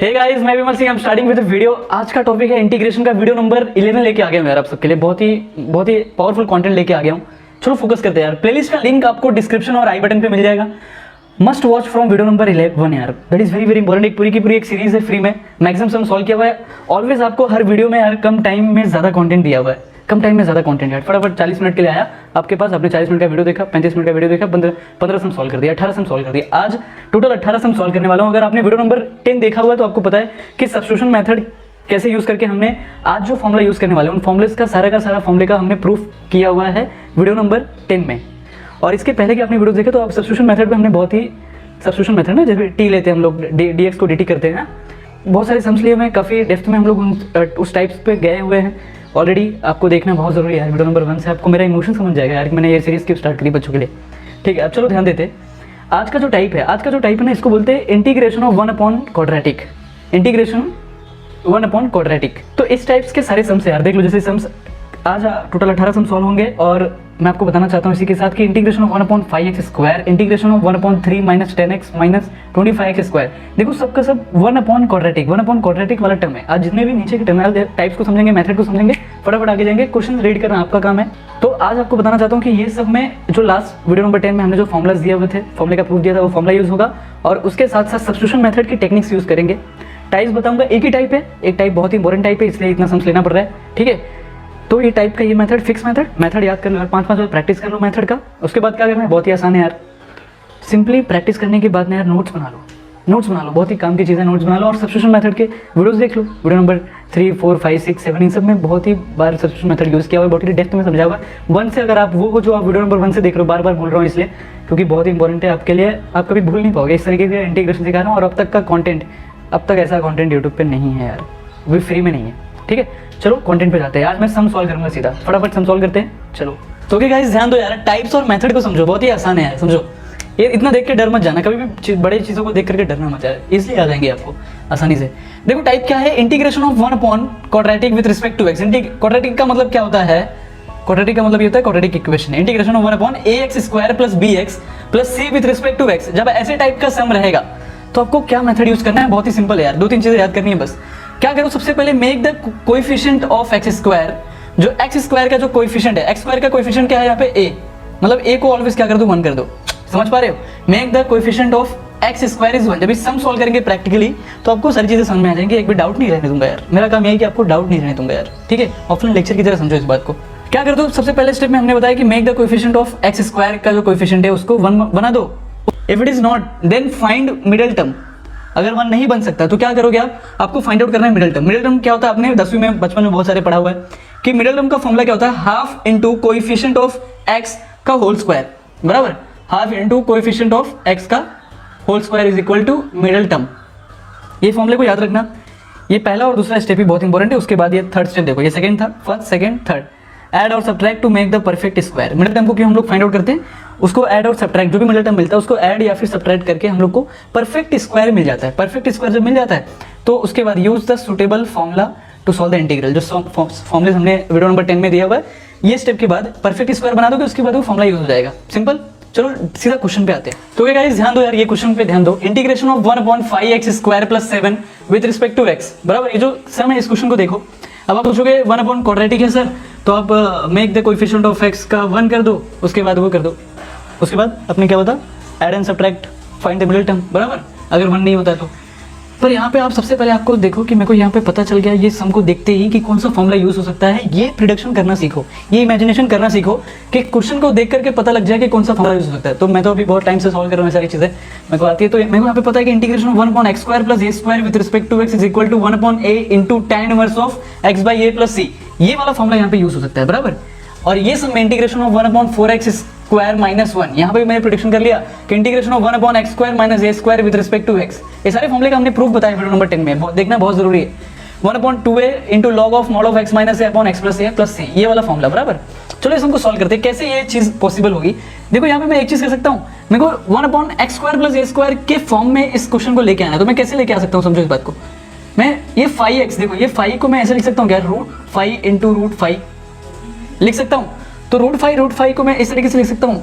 हे guys, मैं Vimal Singh. I'm starting with a video. आज का टॉपिक है इंटीग्रेशन का। वीडियो नंबर 11 लेके आ गया हूं यार आप सबके लिए। बहुत ही पावरफुल कंटेंट लेके आ गया हूं। चलो फोकस करते हैं यार। प्लेलिस्ट का लिंक आपको डिस्क्रिप्शन और आई बटन पे मिल जाएगा। Must watch from video number 11 यार। That is very important. एक पूरी की पूरी एक सीरीज है फ्री में, मैक्सिमम सम सॉल्व किया हुआ है। ऑलवेज आपको हर वीडियो में यार कम टाइम में ज्यादा कंटेंट दिया हुआ है। कम टाइम में ज्यादा कंटेंट यार। फटाफट 40 मिनट के लिए आया आपके पास, आपने 40 मिनट का वीडियो देखा, 35 मिनट का वीडियो देखा, 15 सम सॉल्व कर दिया, 18 सम सॉल्व कर दिया। आज टोटल 18 सम सॉल्व करने वाला हूं। अगर आपने वीडियो नंबर 10 देखा हुआ है तो आपको पता है कि सब्स्टिट्यूशन मेथड कैसे यूज करके हमने आज जो फॉर्मूला यूज करने वाले हैं उन फॉर्मुलेस का सारा फॉर्मूले का हमने प्रूफ किया हुआ है वीडियो नंबर 10 में। और इसके पहले कि आपने वीडियो देखे तो आप सब्स्टिट्यूशन मेथड में हमने बहुत ही सब्स्टिट्यूशन मेथड ना, जैसे टी लेते हैं हम लोग, dx को dt करते हैं, बहुत सारे सम्स लिए हुए हैं। काफ़ी डेप्थ में हम लोग उस टाइप्स पे गए हुए हैं ऑलरेडी। आपको देखना बहुत ज़रूरी है। वीडियो नंबर 1 से आपको मेरा इमोशन समझ जाएगा यार कि मैंने ये सीरीज़ क्यों स्टार्ट करी बच्चों के लिए। ठीक है, अब चलो ध्यान देते हैं। आज का जो टाइप है ना, इसको बोलते हैं integration of 1 upon quadratic. Integration 1 upon quadratic. तो इस टाइप्स के सारे सम्स यार देख लो। जैसे सम्स आज टोटल 18 सम सॉल्व होंगे और मैं आपको बताना चाहता हूँ इसी के साथ कि integration of 1 upon 5x square, integration of 1 upon 3 minus 10x minus 25x square. देखो सबका सब 1 अपॉन क्वाड्रेटिक वाला टर्म है। आज जितने भी नीचे के टर्मिनल टाइप्स को समझेंगे, मेथड को समझेंगे, फटाफट आगे जाएंगे। क्वेश्चन रीड करना आपका काम है। तो आज आपको बताना चाहता हूँ कि ये सब में जो लास्ट वीडियो नंबर 10 में हमने जो फॉर्मुलाज दिए हुए थे, फॉर्मुले का प्रूफ दिया था, वो फॉर्मुला यूज होगा और उसके साथ साथ सब्स्टिट्यूशन मेथड की टेक्निक्स यूज करेंगे। टाइप्स बताऊंगा, एक ही टाइप है, एक टाइप बहुत ही इंपॉर्टेंट टाइप है, इसलिए इतना सम्स लेना पड़ रहा है। ठीक है, तो ये टाइप का ये मेथड फिक्स मेथड याद कर लो यार। 5 बार प्रैक्टिस कर लो मेथड का। उसके बाद क्या करना है, बहुत ही आसान है यार। सिंपली प्रैक्टिस करने के बाद ना यार नोट्स बना लो। बहुत ही काम की चीज़ है, नोट्स बना लो और सब्स्टिट्यूशन मेथड के वीडियोस देख लो। वीडियो नंबर 3, 4, 5, 6, 7 इन सब में बहुत ही बार सब्स्टिट्यूशन मेथड यूज़ किया हुआ है, बहुत ही डेप्थ में समझा हुआ है। 1 से अगर आप वो जो आप वीडियो नंबर 1 से देख रहे हो, बार बोल रहा हूँ इसलिए क्योंकि बहुत ही इंपॉर्टेंट है आपके लिए। आप कभी भूल नहीं पाओगे। इस तरीके से इंटीग्रेशन सिखा रहा हूँ और अब तक ऐसा कॉन्टेंट यूट्यूब पर नहीं है यार, वो फ्री में नहीं है। ठीक है, चलो कंटेंट पे जाते हैं। आज मैं सम सॉल्व करूंगा सीधा, फटाफट सम सॉल्व करते हैं। चलो तो ओके गाइस, ध्यान दो यार। टाइप्स और मेथड को समझो, बहुत ही आसान है यार, समझो। ये इतना देख के डर मत जाना, कभी भी बड़ी चीज़ों को देख करके डरना मत जाए, इसलिए आ जाएंगे आपको आसानी से। देखो टाइप क्या है, integration of 1 upon quadratic with respect to x. Quadratic का मतलब क्या होता है, क्वाड्रेटिक का मतलब ये होता है quadratic equation. Integration of 1 upon ax square plus bx plus c with respect to x. जब ऐसे टाइप का सम रहेगा तो आपको क्या मेथड यूज करना है, बहुत ही सिंपल है यार। 2-3 चीजें याद करनी है बस। क्या करो, सबसे पहले make the coefficient of x square. जो एक्स स्क्वायर का जो कोएफिशिएंट है, एक्स स्क्वायर का कोएफिशिएंट क्या है यहाँ पे, a, मतलब a को ऑलवेज क्या कर दो, 1 कर दो। समझ पा रहे हो? Make the coefficient of x square is 1। जब इस सम सॉल्व करेंगे प्रैक्टिकली तो आपको सारी चीजें समझ में आ जाएंगी। एक भी डाउट नहीं रहने दूंगा यार। मेरा काम यही है कि आपको डाउट नहीं रहने दूंगा यार। ठीक है, ऑफलाइन लेक्चर की तरह समझो इस बात को। क्या कर दो, सबसे पहले स्टेप में हमने बताया कि make the coefficient of x square का जो कोएफिशिएंट है उसको 1 बना दो। If it is not then find middle term. अगर 1 नहीं बन सकता तो क्या करोगे आपको फाइंड आउट करना है मिडिल टर्म। मिडिल टर्म क्या होता है, आपने 10वीं में बचपन में बहुत सारे पढ़ा हुआ है कि मिडिल टर्म का फॉर्मूला क्या होता है, half into coefficient of x का होल स्क्वायर, बराबर। Half into coefficient of x का whole square is equal to middle term. ये फॉर्मूले को याद रखना। ये पहला और दूसरा स्टेप भी बहुत इंपॉर्टेंट है। उसके बाद ये थर्ड स्टेप देखो, ये सेकंड था, फर्स्ट सेकंड थर्ड। ऐड और subtract to make the perfect square. Middle term को क्यों हम लोग फाइंड आउट करते हैं, उसको ऐड और सब्ट्रैक्ट, जो भी मिडिल टर्म मिलता है उसको ऐड या फिर सब्ट्रैक्ट करके हम लोग को परफेक्ट स्क्वायर मिल जाता है। परफेक्ट स्क्वायर जब मिल जाता है तो उसके बाद use the suitable formula to solve the integral. जो फॉर्मूले हमने वीडियो नंबर 10 में दिया हुआ है, ये स्टेप के बाद परफेक्ट स्क्वायर बना दोगे, उसके बाद वो फॉर्मूला यूज हो जाएगा। सिंपल। चलो सीधा क्वेश्चन पे आते हैं। तो गाइस ध्यान दो यार, ये क्वेश्चन पे ध्यान दो। Integration of 1 upon 5x square plus 7 with respect to x, बराबर। ये जो सम है इस क्वेश्चन को देखो। अब आप पूछोगे 1 अपॉन क्वाड्रेटिक है सर, तो आप make the coefficient of x का 1 कर दो, उसके बाद वो कर दो। उसके बाद अपने क्या बता, add and subtract, find the middle term, बराबर। अगर 1 नहीं होता है तो। पर यहाँ पे आप सबसे पहले आपको देखो कि मेरे को यहाँ पे पता चल गया ये सम को देखते ही कि कौन सा फॉर्मूला यूज हो सकता है। ये प्रिडिक्शन करना सीखो, ये इमेजिनेशन करना सीखो कि क्वेश्चन को देख करके पता लग जाए कि कौन सा फॉर्मूला यूज हो सकता है। तो मैं तो अभी बहुत टाइम से सॉल्व कर रहा हूँ सारी चीजें, मेरे को आती है। तो मेरे को यहाँ पे पता है कि integration of 1 upon x square plus a square with respect to x is equal to 1 upon a into tan inverse of x by a plus c. ये वाला फॉर्मूला यहाँ पे यूज हो सकता है, बराबर। और ये सब integration of 1 upon 4x square minus 1, यहाँ पे मैंने प्रेडिक्शन कर लिया कि integration of 1 upon x square minus a square with respect to x. ये सारे फॉर्मूले का हमने प्रूफ बताया वीडियो नंबर 10 में, देखना बहुत जरूरी है। 1 upon 2a into log of mod of x minus a upon x plus c, ये वाला फॉर्मूला, बराबर। चलो इस हमको सॉल्व करते हैं, कैसे ये चीज पॉसिबल होगी। देखो यहाँ पे मैं एक चीज कर सकता हूँ, मेरे को 1 upon x square plus a square के फॉर्म में इस क्वेश्चन को लेके आना है। तो मैं कैसे लेके आ सकता हूँ, समझो इस बात को। मैं ये 5x, देखो ये 5 को मैं ऐसे लिख सकता हूँ क्या, √5 इंटू √5 लिख सकता हूँ। तो √5 को मैं इस तरीके से लिख सकता हूँ,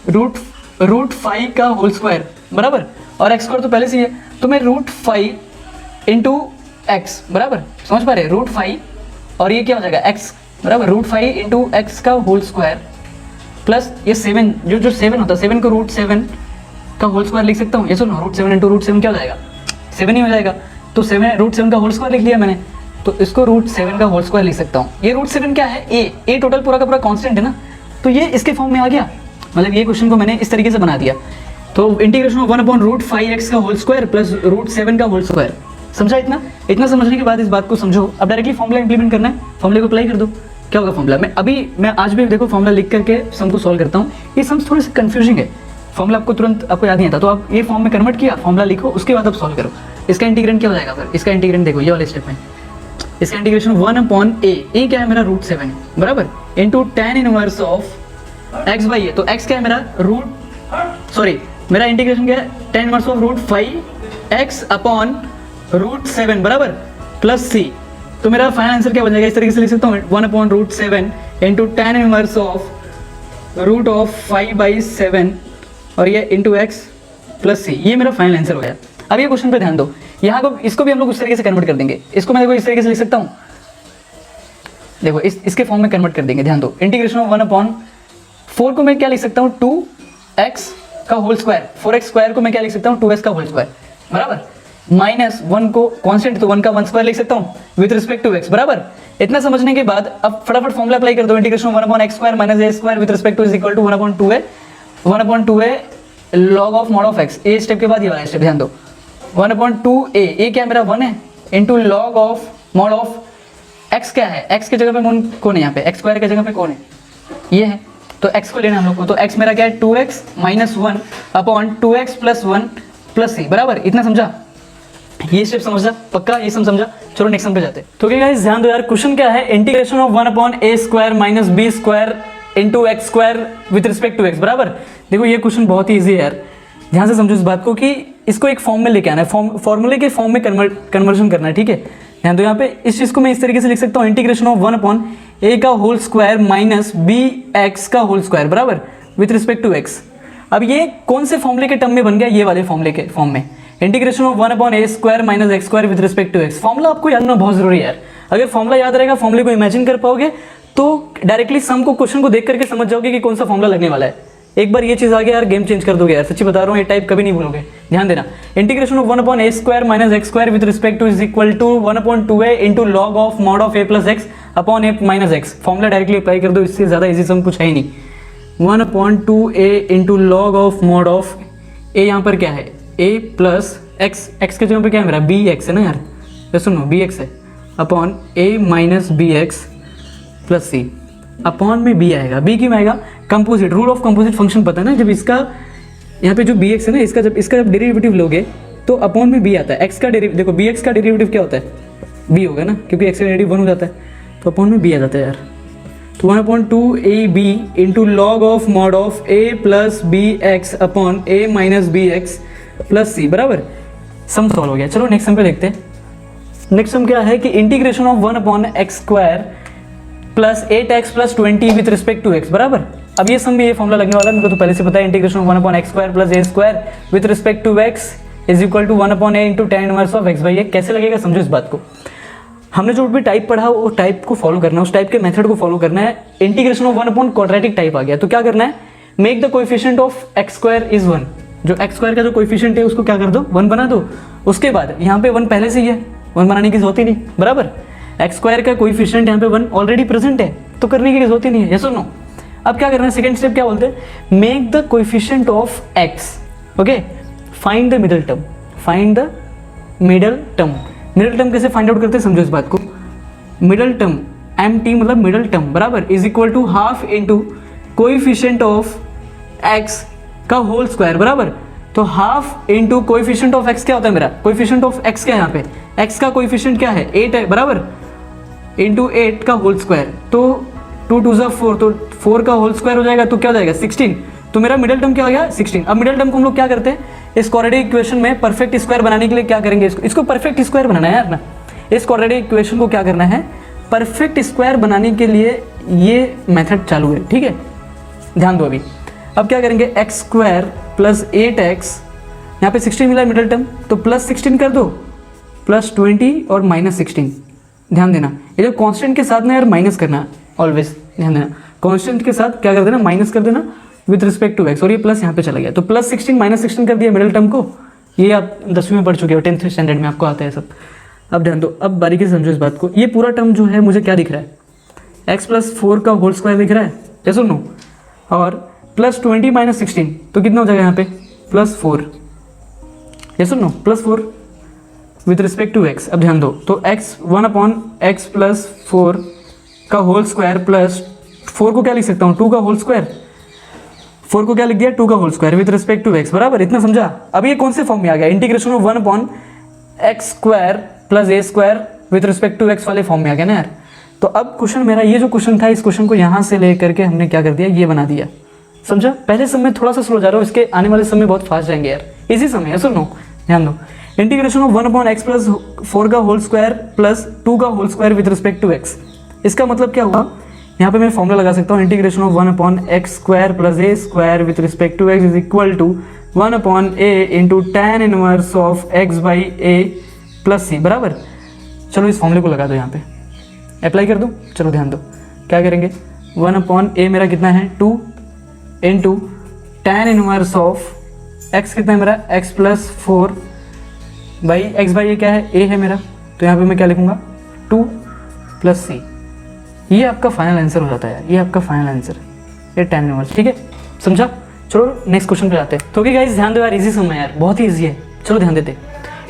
√5 का होल स्क्वायर, बराबर। और एक्स स्क्वायर तो पहले से ही है, तो मैं √5 इंटू एक्स बराबर, समझ पा रहे, रूट 5 और ये क्या हो जाएगा एक्स बराबर रूट 5 इंटू एक्स का होल स्क्वायर प्लस ये 7 जो 7 होता है 7 को रूट 7 का होल स्क्वायर लिख सकता हूँ। ये सुनो रूट 7 इंटू रूट 7 क्या हो जाएगा 7 ही हो जाएगा। तो 7 रूट 7 का होल स्क्वायर लिख लिया मैंने, तो इसको रूट 7 का होल स्क्वायर लिख सकता हूँ। ये रूट 7 क्या है ए टोटल पूरा का पूरा कांस्टेंट है ना, तो ये इसके फॉर्म में आ गया। मतलब ये क्वेश्चन को मैंने इस तरीके से बना दिया। तो इंटीग्रेशन ऑफ 1/√5x का होल स्क्वायर प्लस रूट 7 का होल स्क्वायर। समझा इतना समझने के बाद इस बात को समझो। अब डायरेक्टली फॉर्मूला इंप्लीमेंट करना है, फॉर्मूले को अप्लाई कर दो। क्या होगा फॉर्मूला, मैं आज भी देखो फॉर्मूला लिख करके सम को सॉल्व करता हूँ। ये सम्स थोड़े से कंफ्यूजिंग है, फॉर्मूला आपको तुरंत आपको याद नहीं आता, तो आप ये फॉर्म में कन्वर्ट किया, फॉर्मूला लिखो, उसके बाद आप सॉल्व करो। इसका इंटीग्रेंट क्या हो जाएगा फिर, इसका इंटीग्रेंट देखो ये वाले स्टेप में, इसका इंटीग्रेशन 1/a क्या है मेरा रूट 7 है बराबर into tan inverse of x by a. तो x क्या है मेरा मेरा इंटीग्रेशन क्या है tan inverse of root 5x upon root 7 बराबर प्लस c। तो मेरा फाइनल आंसर क्या बन जाएगा, इस तरीके से लिख सकता हूँ 1/√7 into tan inverse of root of 5/7 और ये इंटू एक्स प्लस सी। ये मेरा फाइनल आंसर हो गया। अब ये क्वेश्चन पे ध्यान दो, यहाँ को इसको भी हम लोग उस तरीके से कन्वर्ट कर देंगे। इसको मैं देखो इस तरीके से लिख सकता हूँ, देखो इसके फॉर्म में कन्वर्ट कर देंगे। ध्यान दो इंटीग्रेशन ऑफ 1/4 को मैं क्या लिख सकता हूँ 2x का होल स्क्वायर, 4x स्क्वायर को मैं क्या लिख सकता हूँ 2x का होल स्क्वायर बराबर माइनस 1 को कांस्टेंट तो 1 का 1 स्क्वायर लिख सकता हूँ विद रिस्पेक्ट टू x बराबर। इतना समझने के बाद अब फटाफट फॉर्मूला अप्लाई कर दो। Integration of 1/x² minus a square with respect to is equal to 1/2a log of mod of x। ए स्टेप के बाद ये वाला स्टेप ध्यान दो 1/2a ए क्या मेरा 1 है into log of mod of x क्या है, x की जगह पे कौन है यहाँ पे, x स्क्वायर की जगह पे कौन है ये है, तो x को लेना हम लोग को। तो x मेरा क्या है 2x minus 1 upon 2x plus 1 plus c बराबर। इतना समझा, ये स्टेप समझा पक्का, ये समझा। चलो नेक्स्ट सम पे जाते हैं। तो क्या गाइस ध्यान दो यार, क्वेश्चन क्या है integration of 1/a² minus b square into x square with respect to x बराबर। देखो ये क्वेश्चन बहुत ही ईजी है यार, ध्यान से समझो इस बात को कि इसको एक फॉर्म में लेके आना है, फॉर्मूले के फॉर्म में कन्वर्जन करना है। ठीक है ध्यान दो, यहाँ पे इस चीज को मैं इस तरीके से लिख सकता हूँ इंटीग्रेशन ऑफ 1/a का होल स्क्वायर माइनस bx का होल स्क्वायर बराबर विद रिस्पेक्ट टू x। अब ये कौन से फॉर्मूले के टर्म में बन गया, ये वाले फॉर्मूले के फॉर्म में integration of 1/a² minus x square with respect to x। Formula आपको याद करना बहुत जरूरी है यार, अगर फॉर्मूला याद रहेगा, फॉर्मूले को इमेजिन कर पाओगे तो डायरेक्टली सम को क्वेश्चन को देख करके समझ जाओगे कि कौन सा फॉर्मूला लगने वाला है। एक बार ये चीज आ गया यार गेम चेंज कर दोगे यार, सच्ची बता रहा हूँ, ये टाइप कभी नहीं भूलोगे। ध्यान देना integration of 1/a² minus x square with respect to is equal to 1/2a into log of mod of a plus x upon a minus x। Formula directly apply कर दो, इससे ज्यादा इजी सम कुछ है ही नहीं। 1/2a into log of mod of a, यहाँ पर क्या है a प्लस x, x के जगह पे क्या है मेरा bx है ना यार, तो सुनो bx है upon a minus bx plus c। Upon में b आएगा, b क्यों आएगा, composite, rule of composite function पता है ना, जब इसका यहाँ पे जो bx है ना इसका जब डेरिवेटिव लोगे तो अपॉन में b आता है। x का डेरिवेटिव देखो, bx का डेरिवेटिव क्या होता है b होगा ना, क्योंकि x का डेरिवेटिव 1 हो जाता है, तो अपॉन में b आ जाता है यार। तो 1/2ab into log of mod of a plus bx upon a minus bx plus c बराबर। सम सॉल्व हो गया। चलो नेक्स्ट सम पे देखते हैं। नेक्स्ट सम क्या है कि integration of 1/x² plus 8x plus 20 with respect to x बराबर। अब ये सम भी ये फॉर्मूला लगने वाला है, मेरे को तो पहले से पता है। Integration of 1/x² plus a square with respect to x is equal to 1/a into tan inverse of x by a। कैसे लगेगा समझो इस बात को, हमने जो भी टाइप पढ़ा वो टाइप को फॉलो करना है, उस टाइप के मेथड को फॉलो करना है। इंटीग्रेशन ऑफ 1 क्वाड्रेटिक टाइप आ गया तो क्या करना है, make the coefficient of x square is 1। जो x स्क्वायर का जो कोएफिशिएंट है उसको क्या कर दो 1 बना दो। उसके बाद यहाँ पे 1 पहले से ही है, 1 बनाने की जरूरत ही नहीं बराबर। एक्स स्क्वायर का कोएफिशिएंट यहाँ पे 1 ऑलरेडी प्रेजेंट है तो करने की जरूरत ही नहीं है, यस और नो। अब क्या करना है, सेकंड स्टेप क्या बोलते हैं, make the coefficient of x, okay, find the middle term, find the middle term. Middle term कैसे फाइंड आउट करते हैं समझो इस बात को। मिडिल टर्म MT मतलब मिडिल टर्म बराबर is equal to half into coefficient of x का होल स्क्वायर बराबर। तो half into coefficient of x क्या होता है मेरा, कोएफिशिएंट ऑफ एक्स क्या है यहाँ पे, एक्स का कोएफिशिएंट क्या है 8 है बराबर, इंटू 8 का होल स्क्वायर। तो 2 2 जा 4, तो 4 का होल स्क्वायर हो जाएगा तो क्या हो जाएगा 16। तो मेरा मिडिल टर्म क्या हो गया 16। अब मिडिल टर्म को हम लोग क्या करते हैं, इस क्वाड्रेटिक इक्वेशन में परफेक्ट स्क्वायर बनाने के लिए क्या करेंगे, इसको परफेक्ट स्क्वायर बनाना है यार ना। इस क्वाड्रेटिक इक्वेशन को क्या करना है, परफेक्ट स्क्वायर बनाने के लिए ये मेथड चालू है, ठीक है। ध्यान दो अभी, अब क्या करेंगे एक्स स्क्वायर प्लस 8x, यहाँ पे 16 मिला मिडिल टर्म तो प्लस 16 कर दो +20 और -16। ध्यान देना, ये जो कांस्टेंट के साथ ना यार माइनस करना ऑलवेज, ध्यान देना कांस्टेंट के साथ क्या कर देना, माइनस कर देना विद रिस्पेक्ट टू एक्स, और ये प्लस यहाँ पे चला गया तो +16 -16 कर दिया मिडिल टर्म को। ये आप 10वीं में पढ़ चुके हो, 10th स्टैंडर्ड में आपको आता है सब। अब ध्यान दो, अब बारीकी से समझो इस बात को। ये पूरा टर्म जो है मुझे क्या दिख रहा है, x+4 का होल स्क्वायर दिख रहा है, जैसे नो, और +20 -16 तो कितना हो जाएगा यहाँ पे +4, जैसे no +4 with respect to x। अब ध्यान दो, तो x 1/x+4 का होल स्क्वायर प्लस 4 को क्या लिख सकता हूँ, 2 का होल स्क्वायर, 4 को क्या लिख दिया 2 का whole square with respect to x, बराबर। इतना समझा। अब ये कौन से फॉर्म में आ गया, integration of 1/x² + a² with respect to x वाले फॉर्म में आ गया ना यार। तो अब क्वेश्चन मेरा, ये जो क्वेश्चन था, इस क्वेश्चन को यहाँ से लेकर के हमने क्या कर दिया, ये बना दिया, समझा। पहले समय थोड़ा सा स्लो जा रहा हूँ, इसके आने वाले समय बहुत फास्ट जाएंगे यार, इसी समय है, सुनो ध्यान दो। इंटीग्रेशन ऑफ 1/x+4 का होल स्क्वायर प्लस 2 का whole square with respect to x। इसका मतलब क्या हुआ, यहाँ पे मैं फॉर्मूला लगा सकता हूँ, integration of 1/x² + a² with respect to x is equal to 1/a into tan inverse of x/a + c, बराबर। चलो इस फॉर्मूले को लगा दो, यहाँ पे अप्लाई कर दूँ। चलो ध्यान दो, क्या करेंगे, 1/a मेरा कितना है 2 into tan inverse of x कितना है मेरा x+4 x/a क्या है, a है मेरा, तो यहाँ पे मैं क्या लिखूंगा 2 + c। ये आपका फाइनल आंसर हो जाता है, ये आपका फाइनल आंसर, ये tan इनवर्स, ठीक है, समझा। चलो नेक्स्ट क्वेश्चन पे जाते हैं। तो गाइस ध्यान दो यार, इजी समय यार, बहुत ही इजी है, चलो ध्यान देते।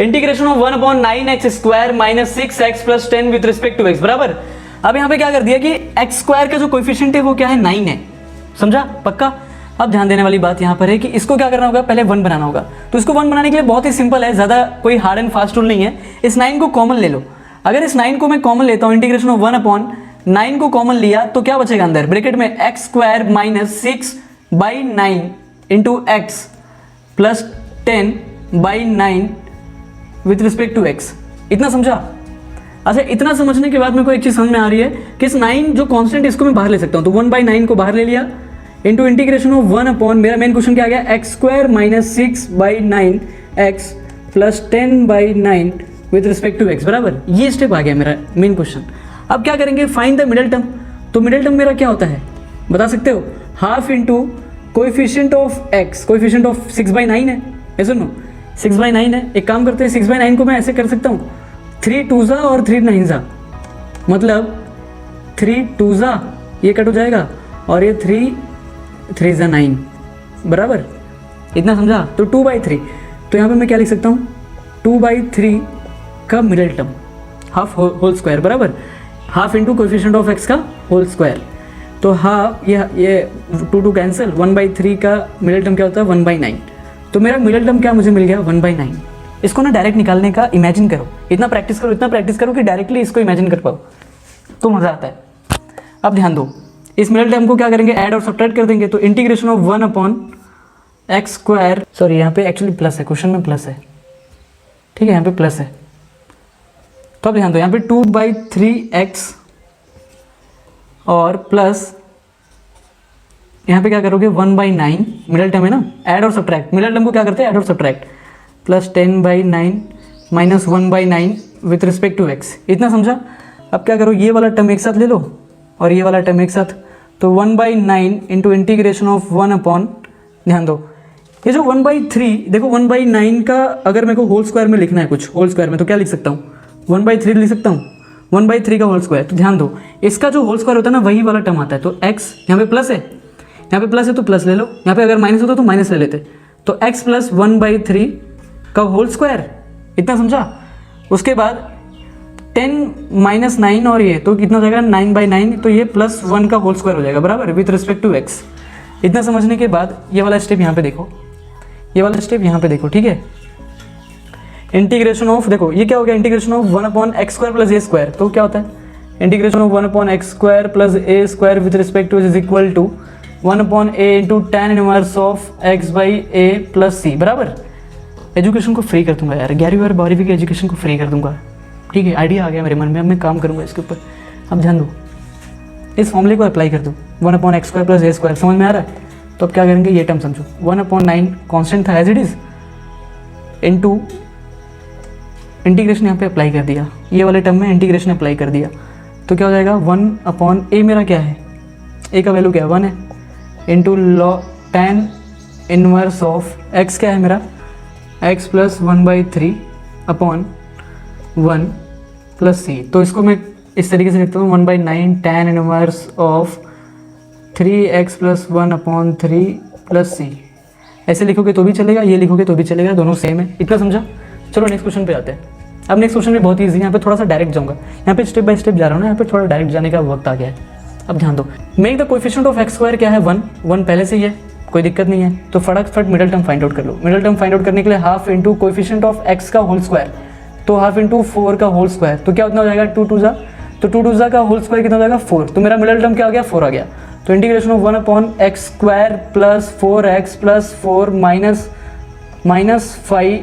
Integration of 1/9x² - 6x + 10 with respect to x, बराबर। अब यहाँ पे क्या कर दिया कि x² का जो कोएफिशिएंट है वो क्या है 9 है, समझा, पक्का। अब ध्यान देने वाली बात यहाँ पर है कि इसको क्या करना होगा, पहले 1 बनाना होगा। तो इसको 1 बनाने के लिए बहुत ही सिंपल है, ज़्यादा कोई हार्ड एंड फास्ट रूल नहीं है। इस 9 को कॉमन ले लो। अगर इस 9 को मैं कॉमन लेता हूँ, इंटीग्रेशन ऑफ 1/9 को कॉमन लिया तो क्या बचेगा अंदर, ब्रैकेट में x² - 6/9 into x plus 10/9 with respect to x। इतना समझा। अच्छा, इतना समझने के बाद मेरे को एक चीज़ समझ में आ रही है कि इस 9 जो कांस्टेंट इसको मैं बाहर ले सकता हूँ, तो 1/9 को बाहर ले लिया इंटू इंटीग्रेशन ऑफ 1 मेरा मेन क्वेश्चन क्या आ गया, x² - 6/9 x plus 10/9 with respect to x, बराबर। ये स्टेप आ गया मेरा मेन क्वेश्चन। अब क्या करेंगे, फाइंड द मिडिल टर्म। तो मिडिल टर्म मेरा क्या होता है बता सकते हो, half into coefficient of x, coefficient of 6/9 है, ऐसे नो 6/9 है। एक काम करते हैं, 6/9 को मैं ऐसे कर सकता हूँ, 3 2 और 3 9, मतलब 3 2 ये कट हो जाएगा और ये 3 9, बराबर। इतना समझा। तो 2/3, तो यहाँ पे मैं क्या लिख सकता हूँ, 2/3 का middle term, half whole square, बराबर। Half into coefficient of x का होल स्क्वायर, तो हाफ ये 2 कैंसिल, 1/3 का मिडिल टर्म क्या होता है 1/9। तो मेरा मिडिल टर्म क्या मुझे मिल गया 1/9। इसको ना डायरेक्ट निकालने का इमेजिन करो, इतना प्रैक्टिस करो कि डायरेक्टली इसको इमेजिन कर पाओ, तो मज़ा आता है। अब ध्यान दो, इस मिडिल टर्म को क्या करेंगे, ऐड और सब्ट्रैक्ट कर देंगे। तो इंटीग्रेशन ऑफ 1/x², सॉरी यहाँ पे एक्चुअली प्लस है, क्वेश्चन में प्लस है, ठीक है, यहाँ पे प्लस है। तो अब ध्यान दो, यहाँ पे 2/3x और प्लस यहाँ पे क्या करोगे 1/9, मिडिल टर्म है ना, ऐड और सब्ट्रैक्ट। मिडिल टर्म को क्या करते हैं, ऐड और subtract, plus 10/9 minus 1/9 with respect to x। इतना समझा। अब क्या करो, ये वाला टर्म एक साथ ले लो और ये वाला टर्म एक साथ, तो 1/9 इंटू इंटीग्रेशन ऑफ 1 ध्यान दो, ये जो 1/3 देखो, 1/9 का अगर मेरे को होल स्क्वायर में लिखना है कुछ होल स्क्वायर में, तो क्या लिख सकता हूँ 1/3 लिख सकता हूँ, 1/3 का होल स्क्वायर। तो ध्यान दो, इसका जो होल स्क्वायर होता है ना वही वाला टर्म आता है। तो x यहाँ पे प्लस है, यहाँ पे प्लस है तो प्लस ले लो, यहाँ पे अगर माइनस होता तो माइनस ले लेते। तो x प्लस 1/3 का होल स्क्वायर, इतना समझा। उसके बाद 10 - 9 और ये तो कितना हो जाएगा 9/9, तो ये प्लस 1 का होल स्क्वायर हो जाएगा, बराबर, विथ रिस्पेक्ट टू x। इतना समझने के बाद ये वाला स्टेप यहाँ पे देखो, ये वाला स्टेप यहाँ पे देखो, ठीक है। इंटीग्रेशन ऑफ, देखो ये क्या हो गया, इंटीग्रेशन ऑफ 1/x² + a², तो क्या होता है integration of 1/x² + a² with respect to is equal to 1/a into tan inverse of x/a + c, बराबर। एजुकेशन को फ्री कर दूंगा यार, 11वीं और 12वीं की एजुकेशन को फ्री कर दूंगा, ठीक है। आइडिया आ गया मेरे मन में, अब मैं काम करूंगा इसके ऊपर। अब ध्यान दो, इस फॉर्मूले को अप्लाई कर दो, 1/x² + a², समझ में आ रहा है। तो अब क्या करेंगे, ये टर्म समझो, 1/9 कांस्टेंट था as it is, into integration यहाँ पे अप्लाई कर दिया, ये वाले टर्म में इंटीग्रेशन अप्लाई कर दिया, तो क्या हो जाएगा 1/a मेरा क्या है, a का वैल्यू क्या है 1 है, into tan inverse of x क्या है मेरा x प्लस 1/3/1 प्लस c। तो इसको मैं इस तरीके से लिखता हूँ 1/9 tan inverse of 3x plus 1/3 plus c। ऐसे लिखोगे तो भी चलेगा, ये लिखोगे तो भी चलेगा, दोनों सेम है। इतना समझा? चलो नेक्स्ट क्वेश्चन पे आते हैं। अब नेक्स्ट क्वेश्चन भी बहुत ईजी है, यहाँ पे थोड़ा सा डायरेक्ट जाऊँगा, यहाँ पे स्टेप बाय स्टेप जा रहा हूँ ना, यहाँ पे थोड़ा डायरेक्ट जाने का वक्त आ गया है। अब ध्यान दो, make the coefficient of x square क्या है 1 पहले से ही है, कोई दिक्कत नहीं है, तो फटाफट मिडिल टर्म फाइंड आउट कर लो। मिडिल टर्म फाइंड आउट करने के लिए half into coefficient of x का होल स्क्वायर, तो हाफ इंटू 4 का होल स्क्वायर, तो क्या उतना हो जाएगा 2 2 जा, तो 2 2 जा का होल स्क्वायर कितना हो जाएगा 4, तो मेरा मिडिल टर्म क्या आ गया 4 आ गया। तो integration of 1/x square plus 4x plus 4 minus 5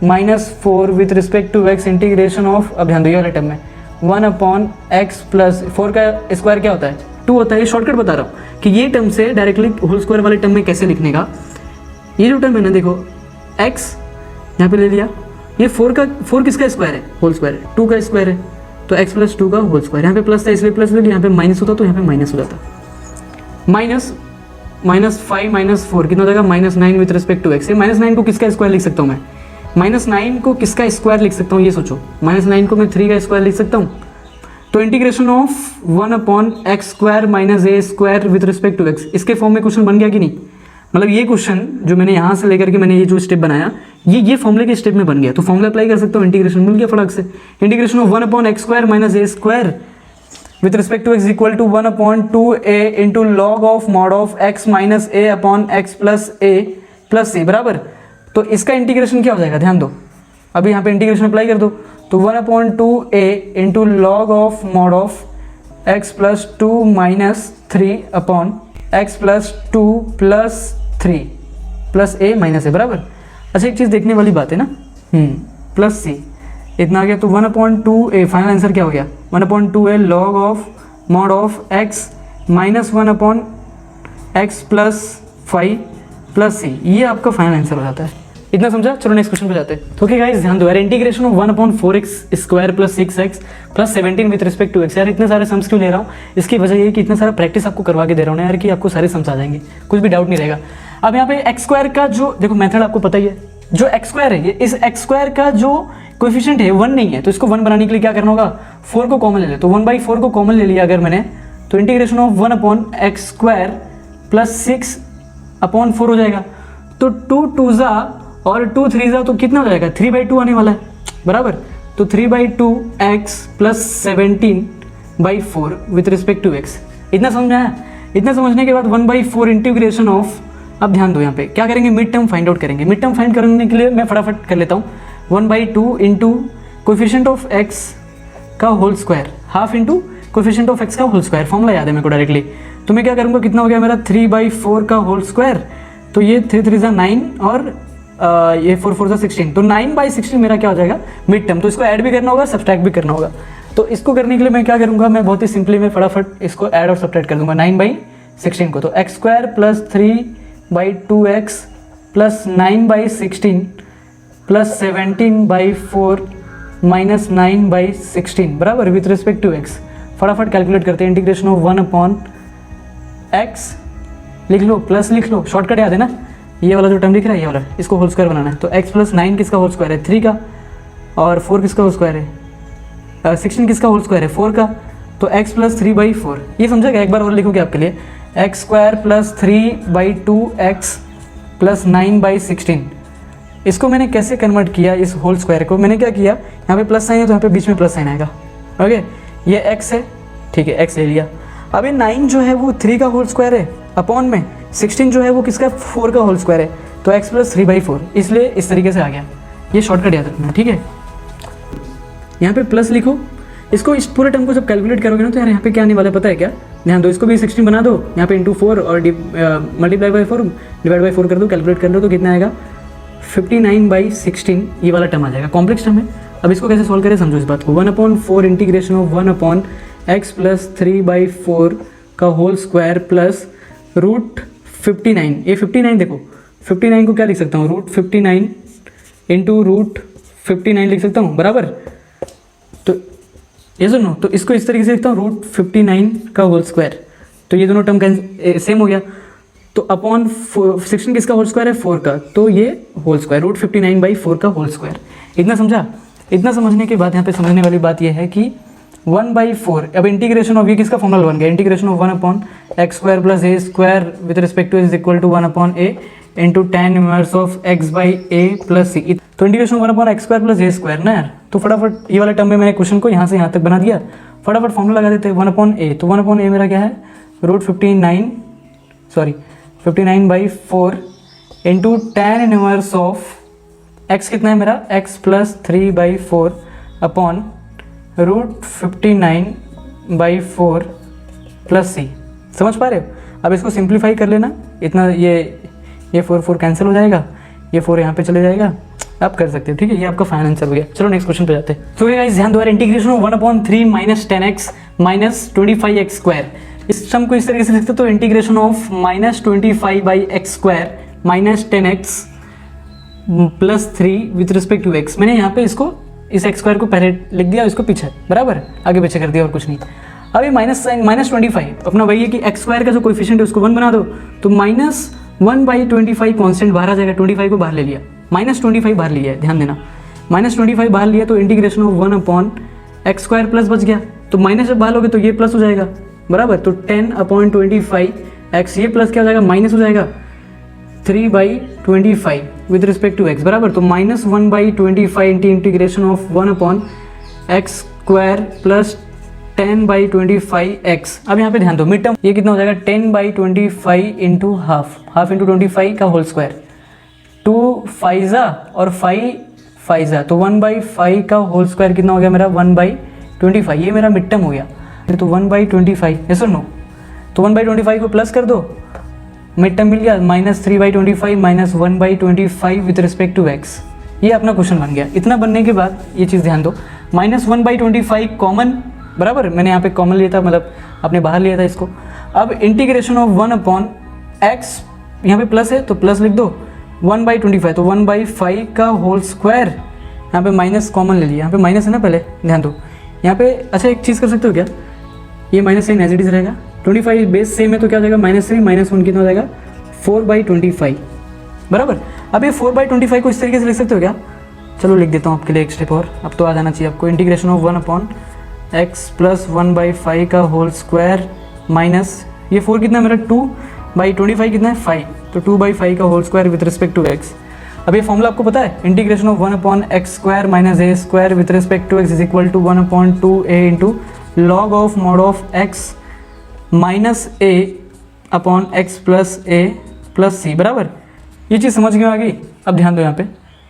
minus 4 with respect to x integration of, अब ध्यान दो ये वाले टर्म में 1/x प्लस 4 का स्क्वायर क्या होता है 2 होता है। ये शॉर्टकट बता रहा हूँ कि ये टर्म से डायरेक्टली होल स्क्वायर वाले टर्म में कैसे लिखने का। ये जो टर्म है ना देखो x यहाँ पे ले लिया, ये 4 किसका स्क्वायर है होल स्क्वायर है 2 का स्क्वायर है, तो x प्लस 2 का होल स्क्वायर, यहाँ पे प्लस था इसलिए प्लस ले लिया, यहाँ पे माइनस होता तो यहाँ पे माइनस हो जाता, माइनस 5 माइनस 4 कितना हो जाएगा -9 विथ रिस्पेक्ट टू x। ये -9 को किसका स्क्वायर लिख सकता हूँ मैं, -9 को किसका स्क्वायर लिख सकता हूँ ये सोचो, -9 को मैं 3 का स्क्वायर लिख सकता हूँ। तो integration of 1/x square minus a square with respect to x, इसके फॉर्म में क्वेश्चन बन गया कि नहीं। मतलब ये क्वेश्चन जो मैंने यहाँ से लेकर के मैंने ये जो स्टेप बनाया ये फॉर्मूले के स्टेप में बन गया, तो फॉर्मूला अप्लाई कर सकता हूँ, इंटीग्रेशन मिल गया फटाक से। Integration of 1/x square minus a square with respect to x equal to 1/2a into log of mod of x minus a upon x plus a plus c बराबर। तो इसका integration क्या हो जाएगा ध्यान दो, अभी यहाँ पे इंटीग्रेशन अप्लाई कर दो, तो 1/2a into log of mod of x plus 2 minus 3 upon x plus 2 plus 3 plus a minus a बराबर। अच्छा एक चीज़ देखने वाली बात है ना, प्लस c इतना आ गया, तो 1/2a फाइनल आंसर क्या हो गया 1/2a log of mod of x minus 1/x plus 5 plus c, ये आपका फाइनल आंसर हो जाता है। इतना समझा? चलो नेक्स्ट क्वेश्चन पे जाते हैं। तो ओके गाइस ध्यान दो यार, integration of 1/4x square plus 6x plus 17 with respect to x। यार इतने सारे सम्स क्यों ले रहा हूँ, इसकी वजह ये कि इतना सारा प्रैक्टिस आपको करवा के दे रहा हूँ ना यार, कि आपको सारे सम्स आ जाएंगे, कुछ भी डाउट नहीं रहेगा। अब यहाँ पे x स्क्वायर का जो देखो मेथड आपको पता ही है, जो x स्क्वायर है ये इस x स्क्वायर का जो कोएफिशिएंट है 1 नहीं है, तो इसको 1 बनाने के लिए क्या करना होगा 4 को कॉमन ले ले, तो 1/4 को कॉमन ले लिया अगर मैंने, तो integration of 1/x square plus 6/4 हो जाएगा। तो 2 2 जा और 2 3 जा, तो कितना हो जाएगा 3/2 आने वाला है बराबर। तो 3/2x plus 17/4 with respect to x। इतना समझ में आया? इतना समझने के बाद 1/4 इंटीग्रेशन ऑफ, अब ध्यान दो यहाँ पे क्या करेंगे मिड टर्म फाइंड आउट करेंगे। मिड टर्म फाइंड करने के लिए मैं फटाफट कर लेता हूँ 1/2 इंटू कोएफिशिएंट ऑफ x का whole square half into coefficient of x का होल स्क्वायर, फॉर्मूला याद है मेरे को डायरेक्टली। तो मैं क्या करूँगा, कितना हो गया मेरा 3/4 का होल स्क्वायर, तो ये 3 3 जा 9 और ये 4 4 जा 16, तो 9/16 मेरा क्या हो जाएगा मिड टर्म। तो इसको ऐड भी करना होगा सब्सट्रैक्ट भी करना होगा, तो इसको करने के लिए मैं क्या करूँगा, मैं बहुत ही सिंपली मैं फटाफट इसको ऐड और सब्सट्रैक्ट कर दूंगा 9/16 को, तो x square plus 3/2x plus 9/16 plus 17/4 minus 9/16 बराबर विथ रिस्पेक्ट टू x। फटाफट कैलकुलेट करते हैं, इंटीग्रेशन ऑफ 1/x लिख लो प्लस लिख लो, शॉर्टकट याद है ना, ये वाला जो टर्म लिख रहा है ये वाला, इसको होल स्क्वायर बनाना है। तो x प्लस 9 किसका होल स्क्वायर है 3 का, और 4 किसका होल स्क्वायर है 16 किसका होल स्क्वायर है 4 का, तो x प्लस 3/4। ये समझा क्या, एक बार और लिखोगे आपके लिए, x square plus 3/2x plus 9/16। इसको मैंने कैसे कन्वर्ट किया इस होल स्क्वायर को, मैंने क्या किया, यहाँ पे प्लस साइन है तो यहाँ पे बीच में प्लस साइन आएगा, ओके ये x है ठीक है, x ले लिया। अब ये 9 जो है वो 3 का होल स्क्वायर है अपॉन में 16 जो है वो किसका 4 का होल स्क्वायर है, तो x प्लस 3/4, इसलिए इस तरीके से आ गया। ये शॉर्टकट याद रखना ठीक है। यहाँ पे प्लस लिखो, इसको इस पूरे टर्म को जब कैलकुलेट करोगे ना तो यार यहाँ पे क्या आने वाला है पता है क्या, ध्यान दो, इसको भी 16 बना दो, यहाँ पे इंटू 4 और मल्टीप्लाई बाई 4 डिवाइड बाई 4 कर दो, कैलकुलेट कर लो तो कितना आएगा 59/16, ये वाला टर्म आ जाएगा, कॉम्प्लेक्स टर्म है। अब इसको कैसे सॉल्व करें समझो इस बात को, 1/4 इंटीग्रेशन ऑफ 1/x प्लस 3/4 का होल स्क्वायर प्लस √59, ये 59 देखो 59 को क्या लिख सकता हूँ √59 इंटू 59 लिख सकता हूँ, बराबर। तो ये सुनो, तो इसको इस तरीके से लिखता हूँ √59 का होल स्क्वायर। तो ये दोनों टर्म सेम हो गया। तो अपॉन 16 किसका होल स्क्वायर है, 4 का, तो ये होल स्क्वायर √59/4 का होल स्क्वायर। इतना समझा। इतना समझने के बाद यहाँ पे समझने वाली बात ये है कि 1/4, अब इंटीग्रेशन ऑफ ये किसका फॉर्मूला बन गया, integration of 1/x² + a² with respect to is equal to 1/a into tan inverse of x/a + c। तो इंटीग्रेशन ऑफ 1/x² + a² ना यार। तो फटाफट ये वाला टर्म में मैंने क्वेश्चन को यहाँ से यहाँ तक बना दिया। फटाफट फॉर्मूला लगा देते हैं 1/a। तो 1/a मेरा क्या है, √59/4 into tan inverse of x कितना है मेरा, x + 3/4 अपॉन √59/4 + c। समझ पा रहे हो। अब इसको सिंप्लीफाई कर लेना। इतना ये 4 कैंसिल हो जाएगा, ये 4 यहाँ पे चले जाएगा। आप कर सकते हो, ठीक है। ये आपका फाइनल आंसर हो गया। चलो नेक्स्ट क्वेश्चन पे जाते हैं। तो गाइस ध्यान दो यार, इंटीग्रेशन ऑफ 1/3 - 10x - 25x²। इस सम को इस तरीके से लिखते तो integration of -25/x² - 10x + 3 with respect to x। मैंने यहाँ पे इसको इस x² को पहले लिख दिया, इसको पीछे, बराबर, आगे पीछे कर दिया और कुछ नहीं। अब ये माइनस साइन -25 अपना वही है कि x² का जो कोएफिशिएंट है उसको 1 बना दो। तो -1/25 कांस्टेंट बाहर आ जाएगा, 25 को बाहर ले लिया, -25 बाहर लिया है, ध्यान देना। -25 बाहर लिया तो इंटीग्रेशन ऑफ 1/x² प्लस बच गया। तो माइनस जब बाहर लोगे तो ये प्लस हो जाएगा, बराबर। तो 10/25x, ये प्लस क्या हो जाएगा, माइनस हो जाएगा 3/25 विद रिस्पेक्ट टू x, बराबर। तो -1/25 integration of 1/x² plus 10/25x। अब यहाँ पे ध्यान दो, मिड टर्म ये कितना हो जाएगा, 10/25 इंटू हाफ इंटू 25 का होल स्क्वायर। 2 5 और 5 5, तो 1/5 का होल स्क्वायर कितना हो गया मेरा, 1/25। ये मेरा मिड टर्म हो गया। तो 1/25, यस और नो। तो 1/25 को प्लस कर दो, मिड टर्म मिल गया, -3/25 - 1/25 विद रिस्पेक्ट टू x। ये अपना क्वेश्चन बन गया। इतना बनने के बाद ये चीज़ ध्यान दो, -1/25 कॉमन, बराबर, मैंने यहाँ पे कॉमन लिया था, मतलब आपने बाहर लिया था इसको। अब इंटीग्रेशन ऑफ 1/x, यहाँ पे प्लस है तो प्लस लिख दो, 1/25, तो 1/5 का होल स्क्वायर, यहाँ पे माइनस कॉमन ले लिया, यहाँ पे माइनस है ना, पहले ध्यान दो यहाँ पे। अच्छा एक चीज़ कर सकते हो क्या, ये minus sine as it is रहेगा, 25 बेस सेम है तो क्या हो जाएगा, -3 - 1 कितना हो जाएगा, 4/25, बराबर। अब ये 4/25 को इस तरीके से लिख सकते हो क्या, चलो लिख देता हूँ आपके लिए एक स्टेप और, अब तो आ जाना चाहिए आपको। इंटीग्रेशन ऑफ 1/x + 1/5 का होल स्क्वायर माइनस ये 4 कितना है मेरा, 2/25 कितना है, 5, तो 2/5 का whole square with respect to x। अब ये फॉर्मूला आपको पता है, integration of 1/x² - a² with respect to x is equal to 1/2a into log of mod of x -a upon x + a + c, बराबर। ये चीज़ समझ में आ गई। अब ध्यान दो यहाँ पे,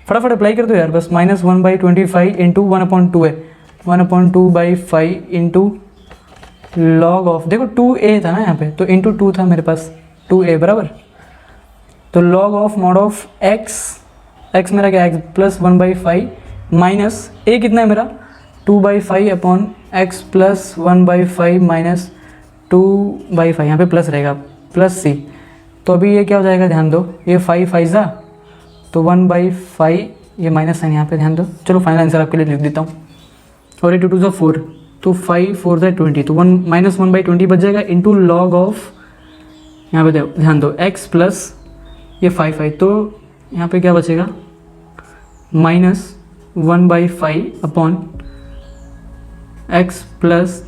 फटाफट अप्लाई कर दो यार, बस -1/25 into 1/2a, 1/2/5 into log of, देखो 2a था ना यहाँ पे, तो इंटू 2 था मेरे पास, 2a, बराबर। तो log of mod of x मेरा क्या है, x + 1/5 माइनस a कितना है मेरा, 2/5 अपॉन x + 1/5 माइनस 2/5, यहाँ पे प्लस रहेगा, + c। तो अभी ये क्या हो जाएगा, ध्यान दो, ये 5 5 तो 1/5, ये माइनस साइन यहाँ पे, ध्यान दो। चलो फाइनल आंसर आपके लिए लिख देता हूँ, और ये 2 2 4, तो 5 4 20, तो -1/20 बच जाएगा इंटू लॉग ऑफ, यहाँ पे ध्यान दो, x प्लस ये 5 5, तो यहाँ पे क्या बचेगा, -1/5 अपॉन x +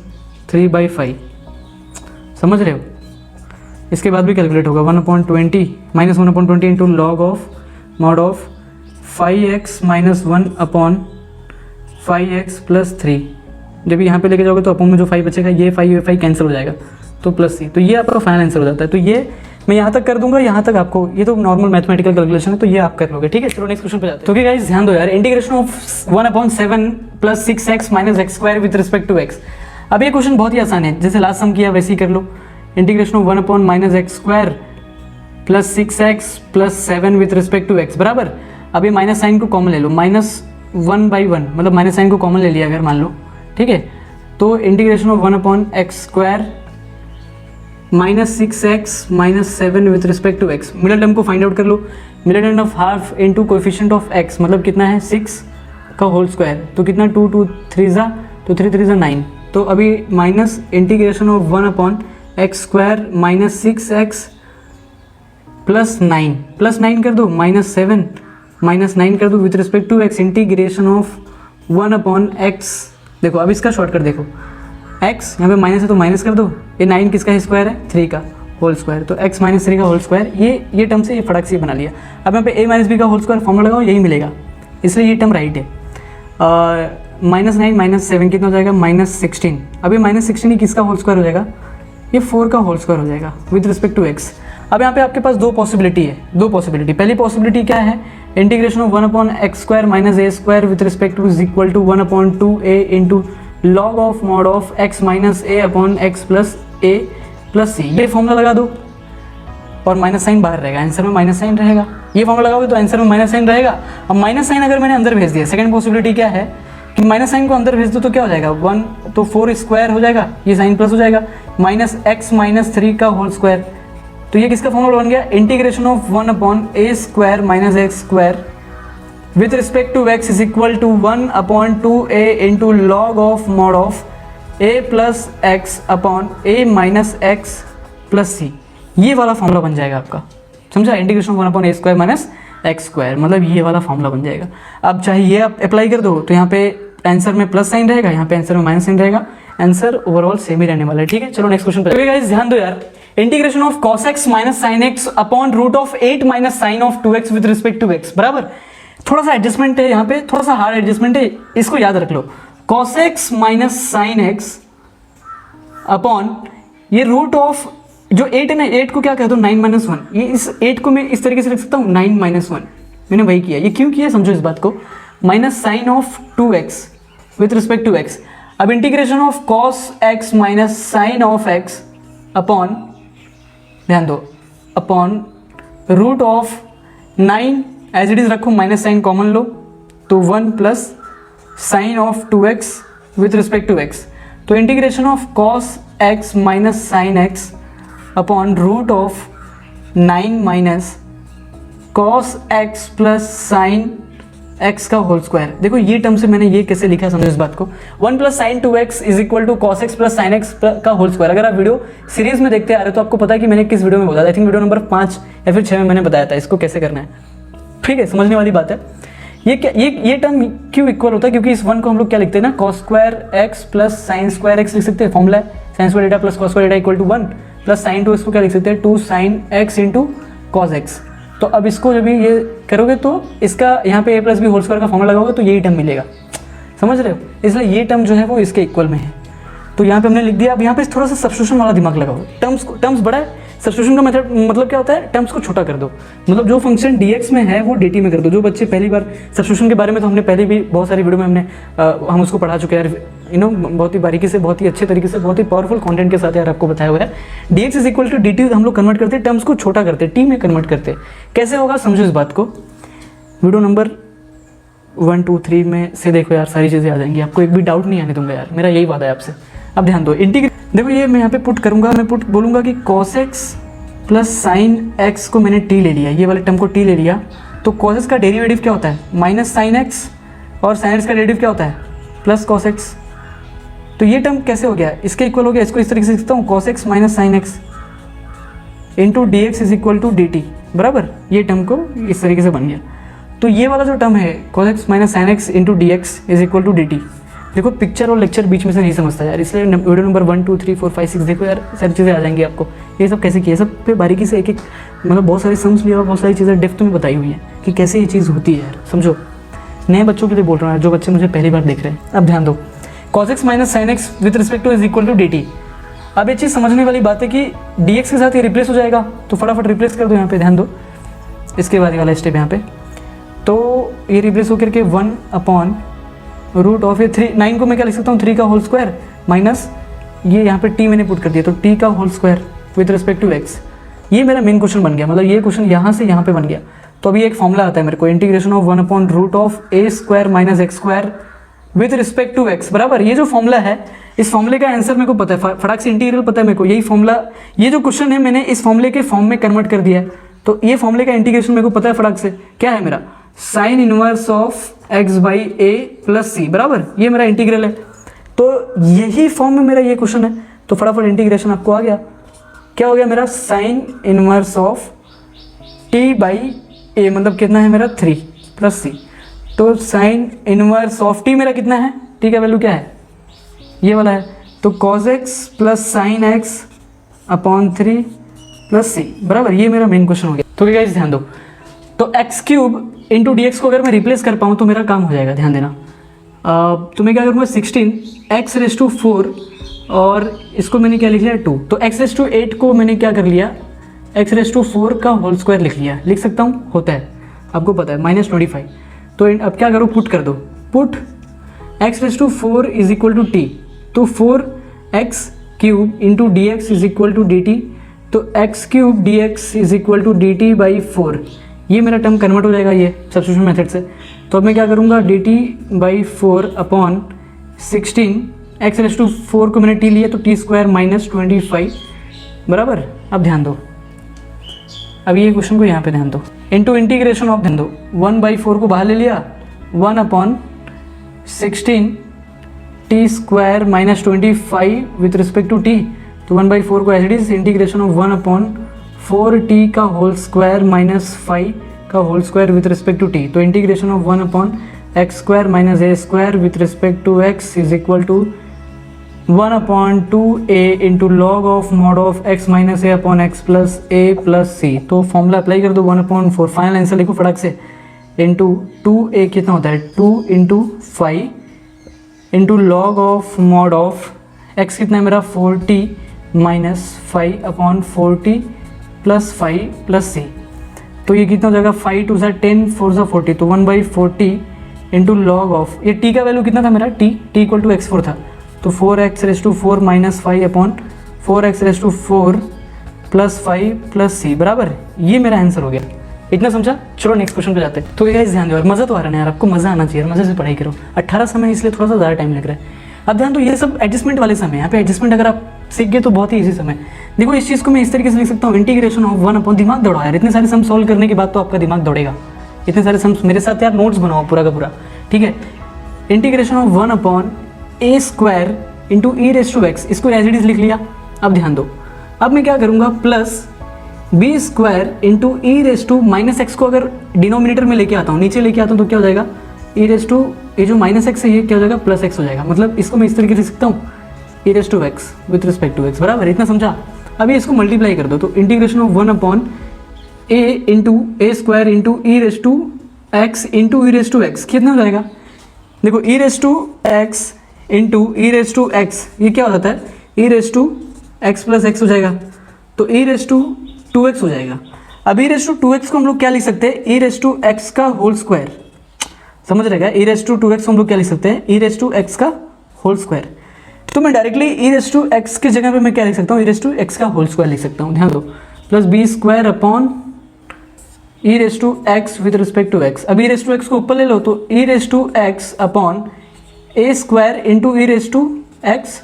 3/5, समझ रहे हो। इसके बाद भी कैलकुलेट होगा, 1/20 -1/20 into log of mod of 5x - 1 upon 5x + 3। जब यहाँ पे लेके जाओगे तो अपॉन में जो 5 बचेगा, ये 5 कैंसिल हो जाएगा, तो +c। तो ये आपका फाइनल आंसर हो जाता है। तो ये मैं यहाँ तक कर दूंगा, यहाँ तक आपको, ये तो नॉर्मल मैथमेटिकल कैलकुलेशन है, तो ये आप कर लोगे, ठीक है। चलो नेक्स्ट क्वेश्चन पे जाते हैं। तो गाइस ध्यान दो यार, integration of 1/7 + 6x - x² with respect to x। अब ये क्वेश्चन बहुत ही आसान है, जैसे लास्ट सम किया वैसे ही कर लो। Integration of 1/-x² + 6x + 7 with respect to x, बराबर। अब ये माइनस साइन को कॉमन ले लो, -1/1, मतलब माइनस साइन को कॉमन ले लिया अगर मान लो, ठीक है। तो integration of 1/x² -6x - 7 with respect to x। Middle term को फाइंड आउट कर लो, middle term of half into coefficient of x, मतलब कितना है 6 का होल स्क्वायर, तो कितना 2 2 3 ज़ा, तो 3 3 ज़ा 9, तो अभी minus integration of 1 upon x square minus 6x plus 9 कर दो -7 माइनस 9 कर दो with respect to x integration of 1 upon x। देखो अब इसका शॉर्टकट देखो, x यहाँ पे माइनस है तो माइनस कर दो, ये 9 किसका स्क्वायर है 3 का होल स्क्वायर, तो x माइनस 3 का होल स्क्वायर, ये टर्म से ये फटाक से बना लिया। अब यहाँ पे a माइनस बी का होल स्क्वायर फॉर्मूला लगाओ, यही मिलेगा, इसलिए ये टर्म राइट है। -9 -7 कितना हो जाएगा -16। अभी -16 ही किसका होल स्क्वायर हो जाएगा, ये 4 का होल स्क्वायर हो जाएगा विथ रिस्पेक्ट टू x। अब यहाँ पे आपके पास दो पॉसिबिलिटी है, पहली पॉसिबिलिटी क्या है, integration of 1 upon x square minus a square with respect to is equal to 1 upon 2a into log of mod of x minus a upon x plus a plus c. ये formula लगा दो और minus sign बाहर रहेगा, answer में minus sign रहेगा। ये formula लगाओगे तो आंसर में माइनस साइन रहेगा। अब माइनस साइन अगर मैंने अंदर भेज दिया, सेकंड पॉसिबिलिटी क्या है कि माइनस साइन को अंदर भेज दो तो क्या हो जाएगा 1, तो 4 स्क्वायर हो जाएगा, ये साइन प्लस हो जाएगा, माइनस एक्स माइनस 3 का होल स्क्वायर। तो ये किसका फॉर्मूला बन गया, integration of 1 upon a square minus x square with respect to x is equal to 1 upon 2a into log of mod of a plus x upon a minus x plus c. ये वाला formula बन जाएगा आपका, समझा, integration of 1 upon a square minus x square, मतलब ये वाला formula बन जाएगा। अब चाहे ये आप अप्लाई कर दो तो यहाँ पे आंसर में प्लस साइन रहेगा, यहाँ पे आंसर में माइनस साइन रहेगा, आंसर ओवरऑल सेम ही रहने वाला है। ठीक है, चलो नेक्स्ट क्वेश्चन पे गाइस ध्यान दो यार। Integration of cos x minus sine x upon root of 8 minus sine of 2x with respect to x बराबर। थोड़ा सा एडजस्टमेंट है यहाँ पे, थोड़ा सा हार्ड एडजस्टमेंट है, इसको याद रख लो। cos x minus sine x upon ये रूट ऑफ जो 8 है ना, 8 को क्या कहते हो 9 माइनस 1, ये इस 8 को मैं इस तरीके से लिख सकता हूँ 9 माइनस 1, मैंने वही किया। ये क्यों किया समझो इस बात को, minus sine of 2x with respect to x। अब integration of cos x minus sine of x upon, ध्यान दो, upon root of 9 as it is रखो, माइनस साइन कॉमन लो तो 1 plus sine of 2x with respect to x। तो integration of cos x minus sine x upon root of 9 minus cos x plus sine x का whole square. देखो ये term से मैंने ये कैसे लिखा है समझो इस बात को, 1 plus sine 2x is equal to cos x plus sine x का होल स्क्वायर। अगर आप वीडियो सीरीज में देखते आ रहे हो तो आपको पता है कि मैंने किस वीडियो में बताया, आई थिंक वीडियो नंबर 5 या फिर 6 में मैंने बताया था इसको कैसे करना है। ठीक है, समझने वाली बात है। ये टर्म क्यों इक्वल होता है, क्योंकि इस 1 को हम लोग क्या लिखते हैं ना, cos square x plus sine square x लिख सकते हैं, फॉर्मूला है sine square theta plus cos square theta equal to 1 plus sine 2x को क्या लिख सकते हैं 2 sine x into cos x. तो अब इसको जब ये करोगे तो इसका यहाँ पे a plus b whole square का फॉर्मूला लगाओगे तो यही टर्म मिलेगा, समझ रहे हो। इसलिए ये टर्म जो है वो इसके इक्वल में है, तो यहाँ पे हमने लिख दिया। अब यहाँ पे थोड़ा सा सब्स्टिट्यूशन वाला दिमाग लगाओ, टर्म्स बड़ा है, सब्स्टिट्यूशन का मेथड मतलब क्या होता है, टर्म्स को छोटा कर दो, मतलब जो फंक्शन dx में है वो dt में कर दो। जो बच्चे पहली बार सब्स्टिट्यूशन के बारे में तो हमने पहले भी बहुत सारी वीडियो में हम उसको पढ़ा चुके हैं यार, बहुत ही बारीकी से, बहुत ही अच्छे तरीके से, बहुत ही पावरफुल कंटेंट के साथ यार आपको बताया हुआ है। dx is equal to dt हम लोग कन्वर्ट करते हैं, टर्म्स को छोटा करते हैं, t में कन्वर्ट करते हैं। कैसे होगा समझो इस बात को, वीडियो नंबर 1 2 3 में से देखो यार, सारी चीज़ें आ जाएंगी, आपको एक भी डाउट नहीं आने दूंगा यार, मेरा यही वादा है आपसे। अब ध्यान दो, देखो ये मैं यहाँ पे पुट करूँगा, मैं पुट बोलूँगा कि cos x plus sine x को मैंने t ले लिया, ये वाले टर्म को t ले लिया, तो cos x का डेरिवेटिव क्या होता है माइनस साइन x, और साइन x का डेरिवेटिव क्या होता है प्लस cos x। तो ये टर्म कैसे हो गया, इसके इक्वल हो गया, इसको इस तरीके से लिखता हूँ cos x minus sine x into d x is equal to d t बराबर। ये टर्म को इस तरीके से बन गया। तो ये वाला जो टर्म है cos x minus sine x into d x is equal to d t. देखो पिक्चर और लेक्चर बीच में से नहीं समझता यार, इसलिए वीडियो नंबर 1 2 3 4 5 6 देखो यार, सारी चीज़ें आ जाएंगी आपको। ये सब कैसे किया, सब पे बारीकी से एक एक मतलब बहुत सारी सम्स लिया और बहुत सारी चीज़ें डेप्थ में बताई हुई हैं कि कैसे ये चीज़ होती है यार, समझो। नए बच्चों के लिए बोल रहा हूँ, जो बच्चे मुझे पहली बार देख रहे हैं। अब ध्यान दो, cos x minus sine x with respect to is equal to d t. अब ये चीज़ समझने वाली बात है कि डी एक्स के साथ ये रिप्लेस हो जाएगा, तो फटाफट रिप्लेस कर दो यहाँ पे, ध्यान दो इसके बाद वाला स्टेप यहाँ पे। तो ये रिप्लेस होकर के 1 अपॉन रूट ऑफ ये 9 को मैं क्या लिख सकता हूँ 3 का होल स्क्वायर माइनस ये यहाँ पे t मैंने पुट कर दिया, तो t का whole square with respect to x। ये मेरा मेन क्वेश्चन बन गया, मतलब ये क्वेश्चन यहाँ से यहाँ पे बन गया। तो अभी एक फॉर्मूला आता है मेरे को, integration of 1 upon root of a square minus x square with respect to x बराबर। ये जो फॉर्मूला है, इस फॉर्मूले का आंसर मेरे को पता है, फटाक से इंटीग्रल पता है मेरे को। यही फॉर्मूला, ये जो क्वेश्चन है मैंने इस फॉर्मूले के फॉर्म में कन्वर्ट कर दिया है। तो ये फॉर्मूले का इंटीग्रेशन मेरे को पता है फटाक से, क्या है मेरा sine inverse of x by a plus c, बराबर, ये मेरा इंटीग्रल है। तो यही फॉर्म में मेरा ये क्वेश्चन है, तो फटाफट इंटीग्रेशन आपको आ गया। क्या हो गया मेरा, sine inverse of t by a, मतलब कितना है मेरा 3 प्लस सी। तो साइन इनवर्स ऑफ टी मेरा कितना है, टी का वैल्यू क्या है, ये वाला है, तो cos x plus sine x upon 3 plus c, बराबर, ये मेरा मेन क्वेश्चन हो गया। तो गाइस ध्यान दो, तो x cube into d x को अगर मैं रिप्लेस कर पाऊँ तो मेरा काम हो जाएगा, ध्यान देना। तो मैं क्या करूँगा, 16 एक्स रेस टू 4 और इसको मैंने क्या लिख लिया 2, तो एक्स रेस टू 8 को मैंने क्या कर लिया, एक्स रेस टू 4 का होल स्क्वायर लिख लिया, लिख सकता हूँ, होता है, आपको पता है, -25। तो अब क्या करो, पुट कर दो, put x raise to 4 is equal to t, तो 4x cube into d x is equal to d t, तो x cube d x is equal to d t by 4, ये मेरा टर्म कन्वर्ट हो जाएगा ये substitution method से। तो अब मैं क्या करूँगा, d t by 4 upon 16, x raise to 4 को मैंने टी लिया तो टी स्क्वायर -25, बराबर। अब ध्यान दो, अब ये क्वेश्चन को यहाँ पे ध्यान दो, इंटू इंटीग्रेशन ऑफ, ध्यान दो, 1/4 को बाहर ले लिया, 1 upon 16 t square -25 with respect to t, तो 1/4 को as it is integration of 1 upon 4 t का होल स्क्वायर -5 का whole square with respect to t, तो integration of 1 upon x square minus a square with respect to x is equal to 1 upon 2a into log of mod of x minus a upon x plus a plus c. तो formula apply कर दो, 1/4, final answer लिखो फटाक से, into 2a कितना होता है 2 into 5 into log of mod of x कितना है मेरा 4t minus 5 upon 4t plus 5 plus c. तो ये कितना हो जाएगा, 5 2 10 4 40, तो 1/40 इंटू लॉग ऑफ, ये t का वैल्यू कितना था मेरा, t इक्वल टू x4 था, तो 4x raise to 4 minus 5 upon 4x raise to 4 plus 5 plus c, बराबर, ये मेरा आंसर हो गया। इतना समझा, चलो नेक्स्ट क्वेश्चन पे जाते हैं। तो गाइस ध्यान दो यार, मज़ा तो आ रहा है यार, आपको मज़ा आना चाहिए, मज़े से पढ़ाई करो। 18 समय इसलिए थोड़ा सा ज़्यादा टाइम लग रहा है। अब ध्यान दो, ये सब एडजस्टमेंट वाले समय, यहाँ पे एडजस्टमेंट अगर आप सीख गए तो बहुत ही ईजी समय। देखो इस चीज़ को मैं इस तरीके से लिख सकता हूँ, इंटीग्रेशन ऑफ 1 अपॉन, दिमाग दौड़ाओ यार, इतने सारे सम सॉल्व करने के बाद तो आपका दिमाग दौड़ेगा, इतने सारे सम्स मेरे साथ यार नोट्स बनाओ पूरा का पूरा, ठीक है। Integration of 1 upon a square into e raise to x, इसको एज इट इज लिख लिया। अब ध्यान दो, अब मैं क्या करूँगा, plus b square into e raise to minus x को अगर डिनोमिनेटर में लेके आता हूँ, नीचे लेके आता हूँ, तो क्या हो जाएगा, ई रेस टू, ये जो माइनस एक्स है ये क्या हो जाएगा, प्लस एक्स हो जाएगा। मतलब इसको मैं इस तरीके से लिख सकता हूँ, e raise to x with respect to x, बराबर, इतना समझा। अभी इसको मल्टीप्लाई कर दो, तो integration of 1 upon a into a square into e raise to x into e raise to x, कितना हो जाएगा, देखो e raise to x into e raise to x, ये क्या हो जाता है, e raise to x plus x हो जाएगा, तो ई रेस टू 2x हो जाएगा। अब ई रेस टू 2x को हम लोग क्या लिख सकते हैं, ई रेस टू एक्स का होल स्क्वायर, समझ रहेगा, ई रेस टू 2x हम लोग क्या लिख सकते हैं, ई रेस टू एक्स का होल स्क्वायर। तो मैं directly e raise to x की जगह पे मैं क्या लिख सकता हूँ, ई रेस टू एक्स का होल स्क्वायर लिख सकता हूँ, ध्यान दो, plus b square upon e raise to x with respect to x. अब ई रेस टू एक्स को ऊपर ले लो, तो e raise to x upon a square into e raise to x,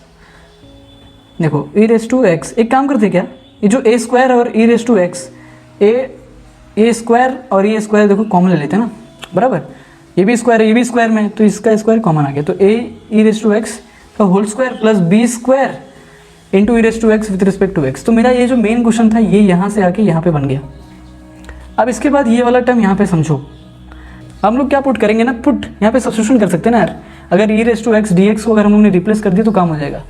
देखो ई रेस टू एक्स, एक काम करते क्या, ये जो ए स्क्वायर और e raise to x, a square और ये स्क्वायर देखो कॉमन ले लेते हैं ना, बराबर, ये भी स्क्वायर है ये भी स्क्वायर में, तो इसका स्क्वायर कॉमन आ गया, तो a e raise to x का whole square plus b square into e raise to x with respect to x. तो मेरा ये जो मेन क्वेश्चन था ये यहाँ से आके यहाँ पे बन गया। अब इसके बाद ये वाला टर्म यहाँ पे समझो, हम लोग क्या पुट करेंगे ना, पुट यहाँ पे सब्स्टिट्यूशन कर सकते हैं ना यार, अगर e raise to x d x को अगर हम लोग ने रिप्लेस कर दिया तो काम हो जाएगा,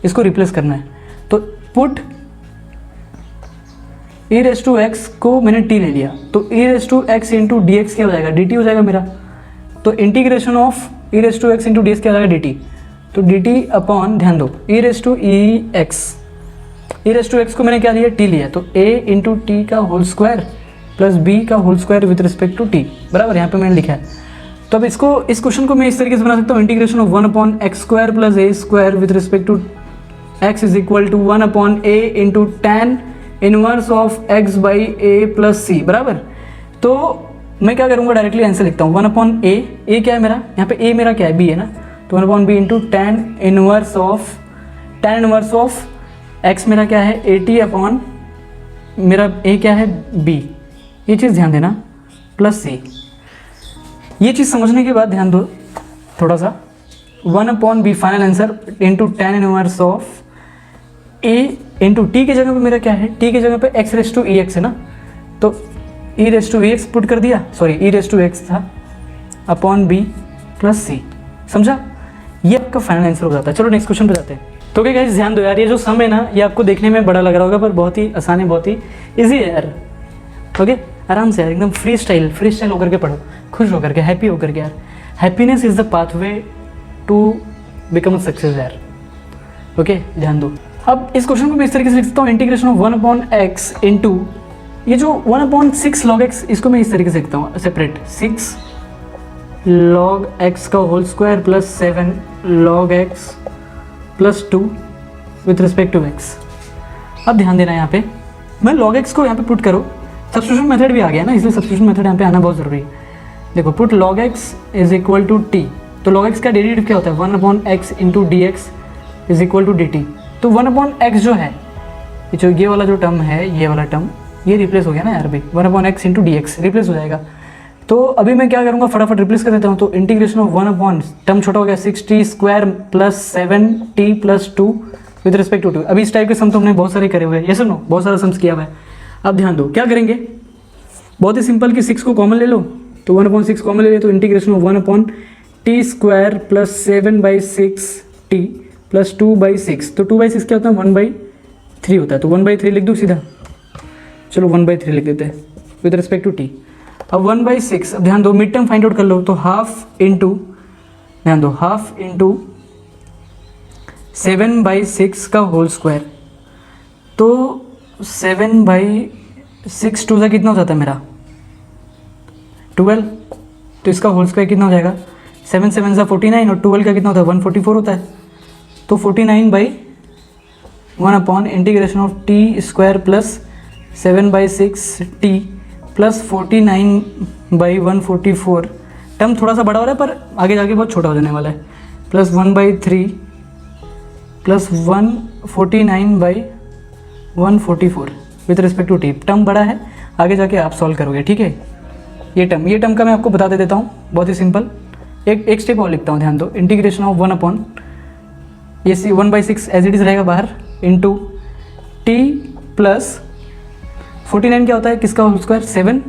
इसको रिप्लेस करना है, तो put e raise to x को मैंने टी ले लिया, तो e raise to x into d x क्या हो जाएगा, डी टी हो जाएगा मेरा, तो integration of e raise to x into d x क्या हो जाएगा, डी टी, तो डी टी अपॉन, ध्यान दो, ई रेस टू एक्स को मैंने क्या लिया, टी लिया, तो ए इंटू टी का होल स्क्वायर प्लस बी का whole square with respect to t, बराबर, यहाँ पे मैंने लिखा है। तो अब इसको, इस क्वेश्चन को मैं इस तरीके से बना सकता हूँ, integration of 1 upon x square plus a square with respect to x is equal to 1 upon a into tan inverse of x by a plus c, बराबर। तो मैं क्या करूँगा, डायरेक्टली आंसर लिखता हूँ, 1 अपॉन ए क्या है मेरा, यहाँ पे ए मेरा क्या है, बी है ना, तो 1 upon b into tan inverse of x मेरा क्या है, ए टी अपॉन मेरा ए क्या है, बी, ये चीज़ ध्यान देना, प्लस सी, ये चीज़ समझने के बाद ध्यान दो थोड़ा सा, 1/b final answer into tan inverse of a into T की जगह पे मेरा क्या है, टी की जगह पे x रेस टू एक्स है ना, तो e raise to x put कर दिया, sorry e raise to x था अपॉन b प्लस सी, समझा? ये आपका फाइनल आंसर हो जाता है। चलो नेक्स्ट क्वेश्चन पे जाते हैं। तो क्या गाइस ध्यान दो यार, ये जो सम है ना, ये आपको देखने में बड़ा लग रहा होगा पर बहुत ही आसान है, बहुत ही ईजी है यार। ओके, आराम से यार, एकदम फ्री स्टाइल होकर के पढ़ो, खुश होकर के, हैप्पी होकर के यार। Happiness is the pathway to become success यार। ओके, ध्यान दो। अब इस क्वेश्चन को मैं इस तरीके से लिख सकता हूँ, इंटीग्रेशन ऑफ 1/x इंटू ये जो 1/6 log x, इसको मैं इस तरीके से लिखता हूँ सेपरेट, 6 log x का whole square plus 7 log x plus 2 with respect to x। अब ध्यान देना यहाँ पे, मैं log x को यहाँ पे पुट करो, सब्स्टिट्यूशन मेथड भी आ गया ना, इसलिए सब्स्टिट्यूशन मेथड यहाँ पे आना बहुत ज़रूरी है। देखो, put log x is equal to t, तो log x का डेरिवेटिव क्या होता है, 1/x into d x is equal to d t. तो 1/x जो है, ये वाला जो टर्म है, ये वाला टर्म ये रिप्लेस हो गया ना यार भाई, 1/x into d x replace हो जाएगा। तो अभी मैं क्या करूँगा, फटाफट रिप्लेस कर देता हूँ। तो इंटीग्रेशन ऑफ 1/, टर्म छोटा हो गया, 6t square plus 7t plus 2 with respect to 2। अभी इस टाइप के सम तो हमने बहुत सारे करे हुए हैं, ये सुनो, बहुत सारा सम्स किया हुआ है। अब ध्यान दो, क्या करेंगे, बहुत ही सिंपल कि 6 को कॉमन ले लो, तो 1/6 कॉमन ले लो, तो integration of 1/t square plus 7/6t plus 2/6, तो 2/6 क्या होता है, 1/3 होता है, तो 1/3 लिख दूँ सीधा। चलो 1/3 लिख देते हैं विद रिस्पेक्ट टू t। अब 1/6, अब ध्यान दो, मिड टर्म फाइंड आउट कर लो, तो हाफ इंटू, ध्यान दो, हाफ इंटू 7/6 का होल स्क्वायर, तो 7/6 2 कितना हो जाता है मेरा, 12, तो इसका होल स्क्वायर कितना हो जाएगा, 7 7 49, और 12 का कितना होता है, 144 होता है, तो 49/1 upon integration of T square plus 7/6t plus 49/144, term थोड़ा सा बड़ा हो रहा है पर आगे जाके बहुत छोटा हो जाने वाला है, plus 1/3 plus 149/144 with respect to t. Term बड़ा है, आगे जाके आप सॉल्व करोगे, ठीक है। ये टर्म का मैं आपको बता देता हूँ, बहुत ही सिंपल। एक स्टेप और लिखता हूँ, ध्यान दो, इंटीग्रेशन ऑफ 1 अपॉन ये 1/6 एज इट इज़ रहेगा बाहर, इंटू टी प्लस 49 क्या होता है, किसका होल स्क्वायर, 7,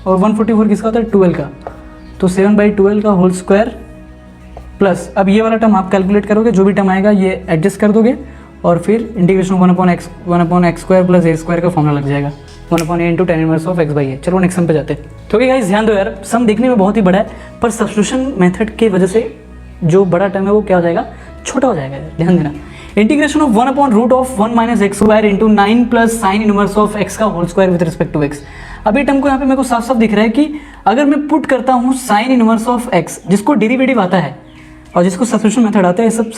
और 144 किसका होता है, 12 का, तो 7/12 का होल स्क्वायर प्लस, अब ये वाला टर्म आप कैलकुलेट करोगे, जो भी टर्म आएगा ये एडजस्ट कर दोगे, और फिर integration 1/x square plus a square का फॉर्मूला लग जाएगा, 1/a into tan inverse of x/a। चलो नेक्स्ट सम पे जाते हैं। तो क्या गाइस ध्यान दो यार, सम देखने में बहुत ही बड़ा है, पर सब्स्टिट्यूशन मेथड की वजह से जो बड़ा टर्म है वो क्या हो जाएगा, छोटा हो जाएगा, ध्यान देना। Integration of 1/√(1 - x square into 9 plus sine inverse of x का whole square with respect to x। अभी टर्म को यहाँ पे मेरे को साफ साफ दिख रहा है कि अगर मैं पुट करता हूँ साइन इनवर्स ऑफ x, जिसको डेरिवेटिव आता है और जिसको सब्स्टिट्यूशन मेथड आता है, सब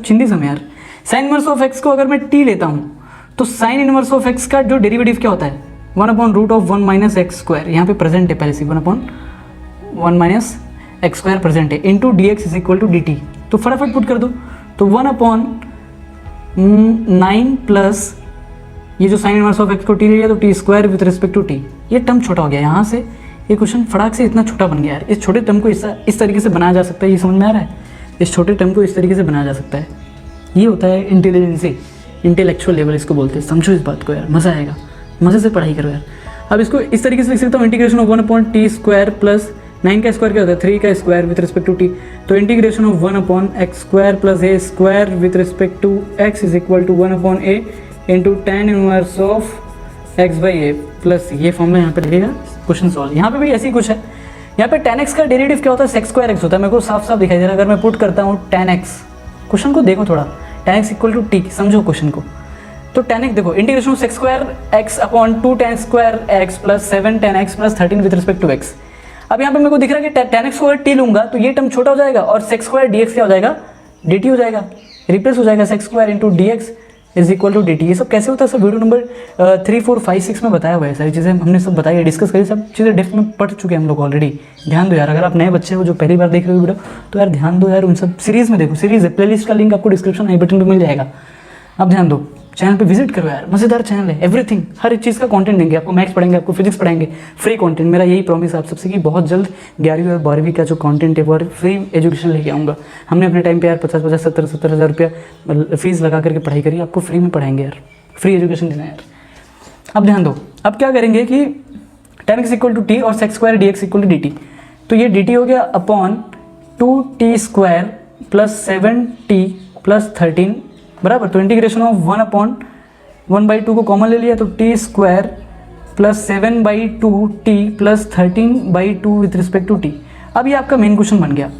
चिंदी समय यार। साइन इनवर्स ऑफ x को अगर मैं t लेता हूँ, तो साइन इनवर्स ऑफ x का जो डेरिवेटिव क्या होता है, 1/√(1 - x स्क्वायर, यहाँ पे प्रेजेंट है पहले से, 1/1 - x स्क्वायर प्रेजेंट है, into d x is equal to d t. तो फटाफट पुट कर दो, तो 1/9 प्लस ये जो साइन इनवर्स ऑफ x को t ले लिया, तो t square with respect to t। ये टर्म छोटा हो गया, यहाँ से ये क्वेश्चन फटाक से इतना छोटा बन गया यार। इस छोटे टर्म को इस तरीके से बनाया जा सकता है, ये समझ में आ रहा है, इस छोटे टर्म को इस तरीके से बनाया जा सकता है। ये होता है इंटेलिजेंसी, इंटेलेक्चुअल लेवल इसको बोलते हैं। समझो इस बात को यार, मज़ा आएगा, मज़े से पढ़ाई करो यार। अब इसको इस तरीके से लिख सकता हूँ, integration of 1/t square plus 9 का स्क्वायर क्या होता है, 3 का square with respect to t, तो integration of 1/x square plus a square with respect to x is equal to 1/a into tan inverse of x/a plus ये formula यहाँ पे लगेगा, क्वेश्चन सॉल्व। यहाँ पे भी ऐसी कुछ है, यहाँ पे tan x का डेरिवेटिव क्या होता है, sec स्क्वायर x होता है, मेरे को साफ साफ दिखाई दे रहा है। अगर मैं पुट करता हूँ tan x, क्वेश्चन को देखो थोड़ा, tan x equal to t, समझो क्वेश्चन को। तो tan x देखो, integration of sec square x upon 2 tan square x plus 7 tan x plus 13 with respect to x। अब यहाँ पे मेरे को दिख रहा है कि tan x को अगर t लूंगा तो ये टर्म छोटा हो जाएगा, और sec स्क्वायर dx क्या हो जाएगा, dt हो जाएगा, रिप्लेस हो जाएगा, sec square into dx is equal to dt। ये सब कैसे होता है, सब वीडियो नंबर 3, 4, 5, 6 में बताया हुआ है, सारी चीज़ें हमने सब बताई है, डिस्कस करी, सब चीज़ें डेप्थ में पढ़ चुके हैं हम लोग ऑलरेडी। ध्यान दो यार, अगर आप नए बच्चे हो जो पहली बार देख रहे हो वीडियो, तो यार ध्यान दो यार, उन सब सीरीज़ में देखो, सीरीज़ है, प्लेलिस्ट का लिंक आपको डिस्क्रिप्शन आई बटन पर मिल जाएगा। अब ध्यान दो, चैनल पे विजिट करो यार, मज़ेदार चैनल है, एवरीथिंग, हर एक चीज़ का कंटेंट देंगे आपको, मैथ्स पढ़ाएंगे आपको, फिजिक्स पढ़ाएंगे, फ्री कंटेंट। मेरा यही प्रॉमिस आप सबसे कि बहुत जल्द 11वीं और 12वीं का जो कंटेंट है वो फ्री एजुकेशन लेके आऊँगा। हमने अपने टाइम पे यार 50-50, 70-70 हज़ार रुपया फीस लगा करके पढ़ाई करी, आपको फ्री में पढ़ाएंगे यार, फ्री एजुकेशन देना यार। अब ध्यान दो, अब क्या करेंगे कि tan x equal to t और sec square dx equal to dt, तो ये dt हो गया upon 2t square plus 7t plus 13 बराबर। तो इंटीग्रेशन ऑफ 1/1/2 को कॉमन ले लिया, तो t square plus 7/2t plus 13/2 with respect to t। अब ये आपका मेन क्वेश्चन बन गया।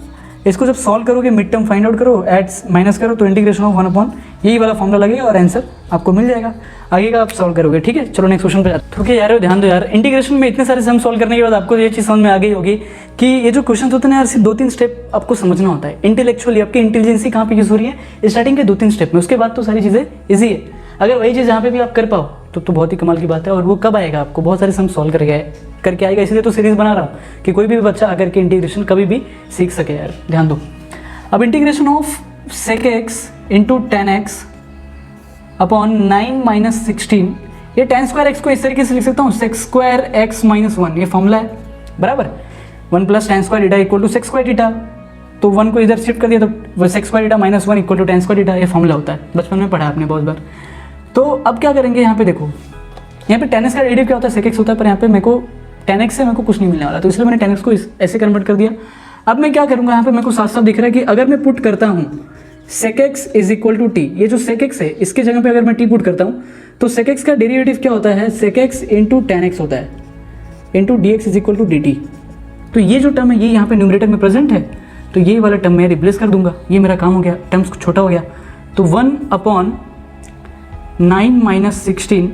इसको जब सॉल्व करोगे, मिड टर्म फाइंड आउट करो, एड्स माइनस करो, तो इंटीग्रेशन ऑफ 1 यही वाला फॉर्मूला लगेगा और आंसर आपको मिल जाएगा। आगे का आप सॉल्व करोगे, ठीक है। चलो नेक्स्ट क्वेश्चन पे जाते हैं। ओके यार, ध्यान दो यार, इंटीग्रेशन में इतने सारे सम सॉल्व करने के बाद आपको ये चीज़ समझ में आ गई होगी कि ये जो क्वेश्चन होते हैं ना यार, सिर्फ 2-3 स्टेप आपको समझना होता है। इंटेलेक्चुअली आपकी इंटेलिजेंसी कहाँ पे यूज हो रही है, स्टार्टिंग के 2-3 स्टेप में, उसके बाद तो सारी चीज़ें ईजी है। अगर वही चीज़ यहाँ पे भी आप कर पाओ तो बहुत ही कमाल की बात है। और वो कब आएगा, आपको बहुत सारे सम सॉल्व करके आएगा, इसलिए तो सीरीज बना रहा हूँ कि कोई भी बच्चा आकर के इंटीग्रेशन कभी भी सीख सके यार। ध्यान दो, अब integration of sec x into tan x upon 9 - 16, ये tan स्क्वायर x को इस तरीके से लिख सकता हूँ, sec स्क्वायर x - 1, ये फॉर्मूला है बराबर। 1 + tan square theta equal to sec square theta, तो 1 को इधर शिफ्ट कर दिया तो sec square theta - 1 equal to tan square theta, ये फॉर्मूला होता है, बचपन में पढ़ा आपने बहुत बार। तो अब क्या करेंगे, यहाँ पे देखो, यहाँ पे tan x का डेरिवेटिव क्या होता है, sec x होता है, पर यहाँ पे मेरे को tan x से मेरे को कुछ नहीं मिलने वाला, तो इसलिए मैंने tan x को ऐसे कन्वर्ट कर दिया। अब मैं क्या करूँगा, यहाँ पे मेरे को साफ साफ दिख रहा है कि अगर मैं पुट करता हूँ sec x is equal to t, ये जो sec x है इसके जगह पे अगर मैं t पुट करता हूँ तो sec x का डेरिवेटिव क्या होता है, sec x into tan x होता है, into dx is equal to dt। तो ये जो टर्म है ये यहाँ पे न्यूमरेटर में प्रेजेंट है, तो ये वाला टर्म मैं रिप्लेस कर दूंगा, ये मेरा काम हो गया, टर्म्स छोटा हो गया। तो 1/9 - 16,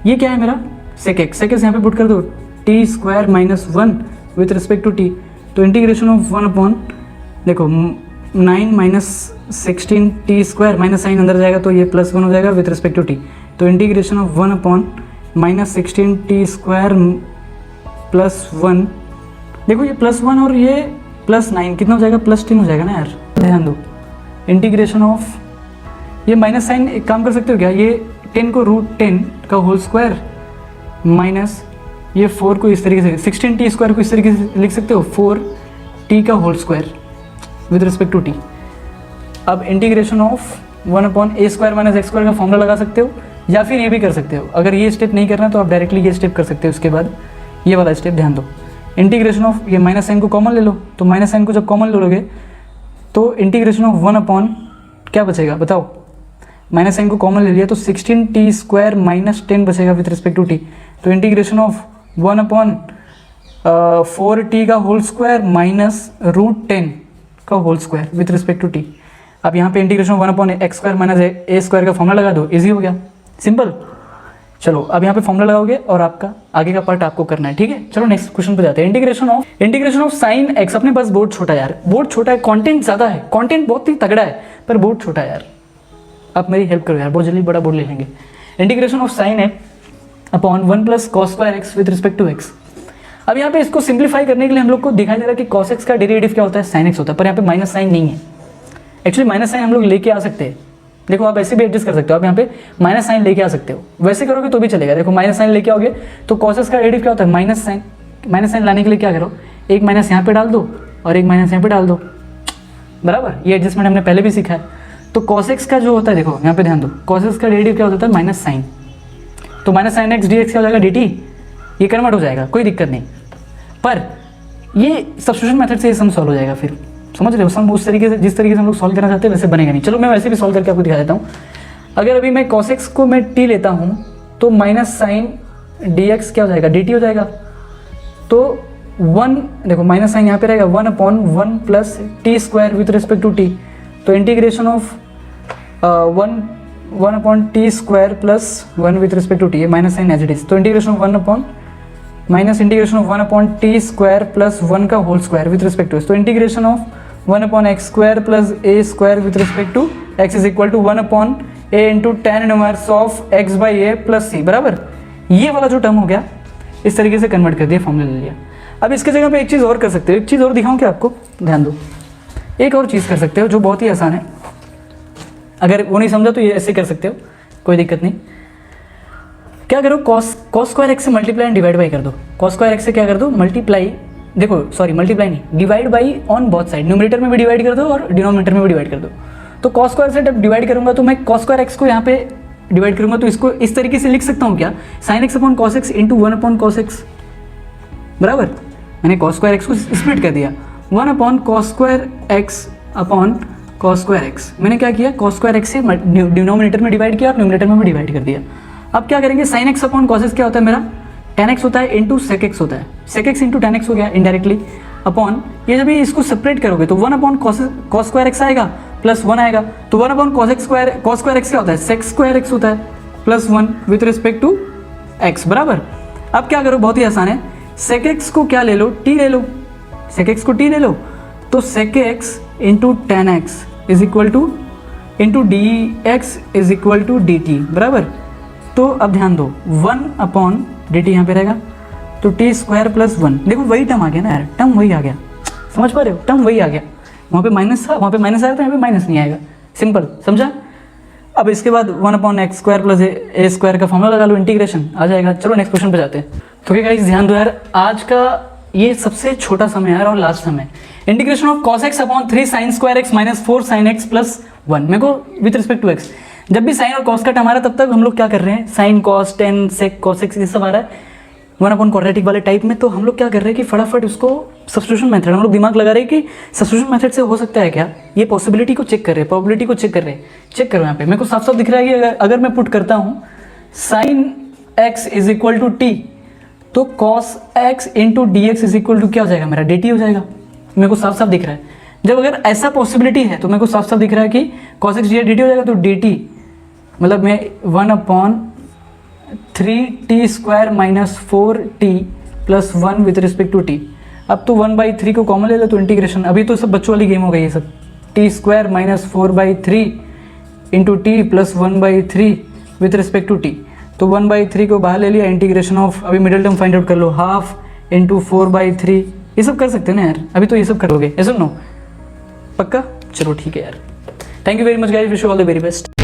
ये क्या है मेरा sec x, sec x यहाँ पे पुट कर दो, t square - 1 with respect to t, तो इंटीग्रेशन ऑफ 1 देखो 9 - 16 t स्क्वायर माइनस साइन अंदर जाएगा तो ये +1 हो जाएगा विथ रिस्पेक्ट टू t, तो इंटीग्रेशन ऑफ 1/- 16 t स्क्वायर +1, देखो ये +1 और ये +9 कितना हो जाएगा, +10 हो जाएगा ना यार। ध्यान दो, इंटीग्रेशन ऑफ ये माइनस साइन, एक काम कर सकते हो क्या, ये 10 को √10 का होल स्क्वायर माइनस ये 4 को इस तरीके से 16t स्क्वायर को इस तरीके से लिख सकते हो, 4t का whole square with respect to t। अब integration of 1/a square minus x square का फॉर्मूला लगा सकते हो, या फिर ये भी कर सकते हो। अगर ये स्टेप नहीं करना तो आप डायरेक्टली ये स्टेप कर सकते हो, उसके बाद ये वाला स्टेप। ध्यान दो, इंटीग्रेशन ऑफ ये माइनस साइन को कॉमन ले लो, तो माइनस साइन को जब कॉमन ले लोगे तो इंटीग्रेशन ऑफ 1 क्या बचेगा बताओ, माइनस साइन को कॉमन ले लिया तो 16t स्क्वायर -10 बचेगा विथ रिस्पेक्ट टू t, तो इंटीग्रेशन ऑफ 1/4t का होल स्क्वायर माइनस √10 का whole square with respect to t। अब यहाँ पे integration of 1/x square minus a square का फॉर्मूला लगा दो, इजी हो गया, सिंपल। चलो अब यहाँ पे फॉर्मूला लगाओगे और आपका आगे का पार्ट आपको करना है, ठीक है। चलो नेक्स्ट क्वेश्चन पे जाते हैं। इंटीग्रेशन ऑफ साइन x, अपने पास बोर्ड छोटा है यार, बोर्ड छोटा है, कंटेंट ज़्यादा है, कंटेंट बहुत ही तगड़ा है पर बोर्ड छोटा है यार। आप मेरी हेल्प करो यार, बहुत जल्दी बड़ा बोर्ड ले लेंगे। Integration of sine x upon 1 + cos square x with respect to x। अब यहाँ पे इसको सिंप्लीफाई करने के लिए हम लोग को दिखाई दे रहा है कि cos x का डेरिवेटिव क्या होता है, sin x होता है, पर यहाँ पे माइनस साइन नहीं है। एक्चुअली माइनस साइन हम लोग लेके आ सकते हैं, देखो आप ऐसे भी एडजस्ट कर सकते हो, आप यहाँ पे माइनस साइन लेके आ सकते हो, वैसे करोगे तो भी चलेगा। देखो माइनस साइन लेके आओगे तो cos x का डेरिवेटिव क्या होता है, माइनस साइन लाने के लिए क्या करो, एक माइनस यहाँ पे डाल दो और एक माइनस यहाँ पे डाल दो, बराबर। ये एडजस्टमेंट हमने पहले भी सीखा है। तो cos x का जो होता है, देखो यहाँ पे ध्यान दो, cos x का डेरिवेटिव क्या होता है, माइनस साइन, तो माइनस साइन x dx क्या हो जाएगा, dt, ये कन्वर्ट हो जाएगा, कोई दिक्कत नहीं। पर ये सब्स्टिट्यूशन मेथड से ये सम सॉल्व हो जाएगा, फिर समझ रहे हो, सम उस तरीके से जिस तरीके से हम लोग सॉल्व करना चाहते हैं वैसे बनेगा नहीं। चलो मैं वैसे भी सॉल्व करके आपको दिखा देता हूँ। अगर अभी मैं cos x को मैं t लेता हूँ तो माइनस साइन dx क्या हो जाएगा, dt हो जाएगा। तो 1 देखो माइनस साइन यहाँ पे रहेगा, 1/1 + t square with respect to t, तो integration of 1/t square plus 1 with respect to t, ये minus sine as it is, तो integration of 1/t square plus 1 का whole square with respect to, तो integration of 1/x square plus a square with respect to x is equal to 1/a into tan inverse of x/a plus c, बराबर। ये वाला जो term हो गया इस तरीके से कन्वर्ट कर दिया, फॉर्मूला ले लिया। अब इसके जगह पे एक चीज़ और कर सकते हो, एक चीज़ और दिखाऊं क्या आपको, ध्यान दो, एक और चीज़ कर सकते हो जो बहुत ही आसान है। अगर वो नहीं समझा तो ये ऐसे कर सकते हो, कोई दिक्कत नहीं। क्या करो, कॉस स्क्वायर एक्स से मल्टीप्लाई एंड डिवाइड बाई कर दो। कॉस स्क्वायर एक्स से क्या कर दो, मल्टीप्लाई, देखो सॉरी मल्टीप्लाई नहीं, divide by on both side, numerator में भी डिवाइड कर दो और डिनोमिनेटर में भी डिवाइड कर दो। तो कॉस स्क्वायर से जब डिवाइड करूंगा तो मैं कॉस स्क्वायर एक्स को यहाँ पे डिवाइड करूंगा तो इसको इस तरीके से लिख सकता हूँ क्या, sign x upon cos x into 1 upon cos x, बराबर। मैंने कॉस स्क्वायर एक्स को स्प्लिट कर दिया, 1 upon cos square x upon cos square x. मैंने क्या किया, कॉस स्क्वायर एक्स से डिनोमिनेटर में डिवाइड किया और न्यूमरेटर में भी डिवाइड कर दिया। अब क्या करेंगे, sign x upon cos x क्या होता है मेरा, tan x होता है इंटू सेक एक्स होता है, sec x into tan x हो गया इनडायरेक्टली, अपॉन ये जब इसको सेपरेट करोगे तो 1 अपॉन कॉस स्क्वायर एक्स आएगा प्लस 1 आएगा, तो 1 अपॉन कॉस स्क्वायर एक्स क्या होता है, सेक स्क्वायर एक्स होता है plus 1 with respect to x, बराबर। अब क्या करो, बहुत ही आसान है, सेक एक्स को क्या ले लो, टी ले लो, सेक एक्स को टी ले लो, तो sec x into tan x is equal to into d x is equal to d t, बराबर। तो अब ध्यान दो, 1 अपॉन डी टी यहाँ पे रहेगा, तो टी स्क्वायर प्लस 1, देखो वही टर्म आ गया ना यार, टर्म वही आ गया, समझ पा रहे हो, टर्म वही आ गया, वहाँ पे माइनस था, वहाँ पे माइनस आया था, यहाँ पे माइनस नहीं आएगा, सिंपल, समझा। अब इसके बाद 1 upon x square plus a square का फॉर्मूला लगा लो, इंटीग्रेशन आ जाएगा। चलो नेक्स्ट क्वेश्चन पे जाते हैं। तो क्या गाइस ध्यान दो यार, आज का ये सबसे छोटा समय यार और लास्ट समय, integration of cos x upon 3 sin square x minus 4 sin x plus 1। मेरे को विथ रिस्पेक्ट टू x, जब भी साइन और कॉस का टर्म आ रहा है तब तक हम लोग क्या कर रहे हैं, sine cos tan sec cos x ये सब आ रहा है 1 अपॉन क्वाड्रेटिक वाले टाइप में, तो हम लोग क्या कर रहे हैं कि फटाफट उसको सब्स्टिट्यूशन मेथड, हम लोग दिमाग लगा रहे हैं कि सब्स्टिट्यूशन मेथड से हो सकता है क्या, ये पॉसिबिलिटी को चेक कर रहे हैं, प्रोबेबिलिटी को चेक कर रहे हैं। चेक करो यहाँ पे मेरे को साफ साफ दिख रहा है कि अगर मैं पुट करता हूँ sine x is equal to t, तो cos x into d x is equal to क्या हो जाएगा मेरा, डी टी हो जाएगा। मेरे को साफ साफ दिख रहा है, जब अगर ऐसा पॉसिबिलिटी है तो मेरे को साफ साफ दिख रहा है कि कॉस एक्स डी टी हो जाएगा, तो डी टी मतलब मैं 1 upon 3t square minus 4t plus 1 with respect to t। अब तो 1/3 को कॉमन ले लो तो इंटीग्रेशन, अभी तो सब बच्चों वाली गेम हो गई है सब, t square minus 4/3 into t plus 1/3 with respect to t। तो 1/3 को बाहर ले लिया, इंटीग्रेशन ऑफ, अभी मिडिल टर्म फाइंड आउट कर लो, हाफ इंटू 4/3, ये सब कर सकते हैं ना यार, अभी तो ये सब करोगे, ऐसा नो पक्का। चलो ठीक है यार, thank you very much guys, wish you all the very best.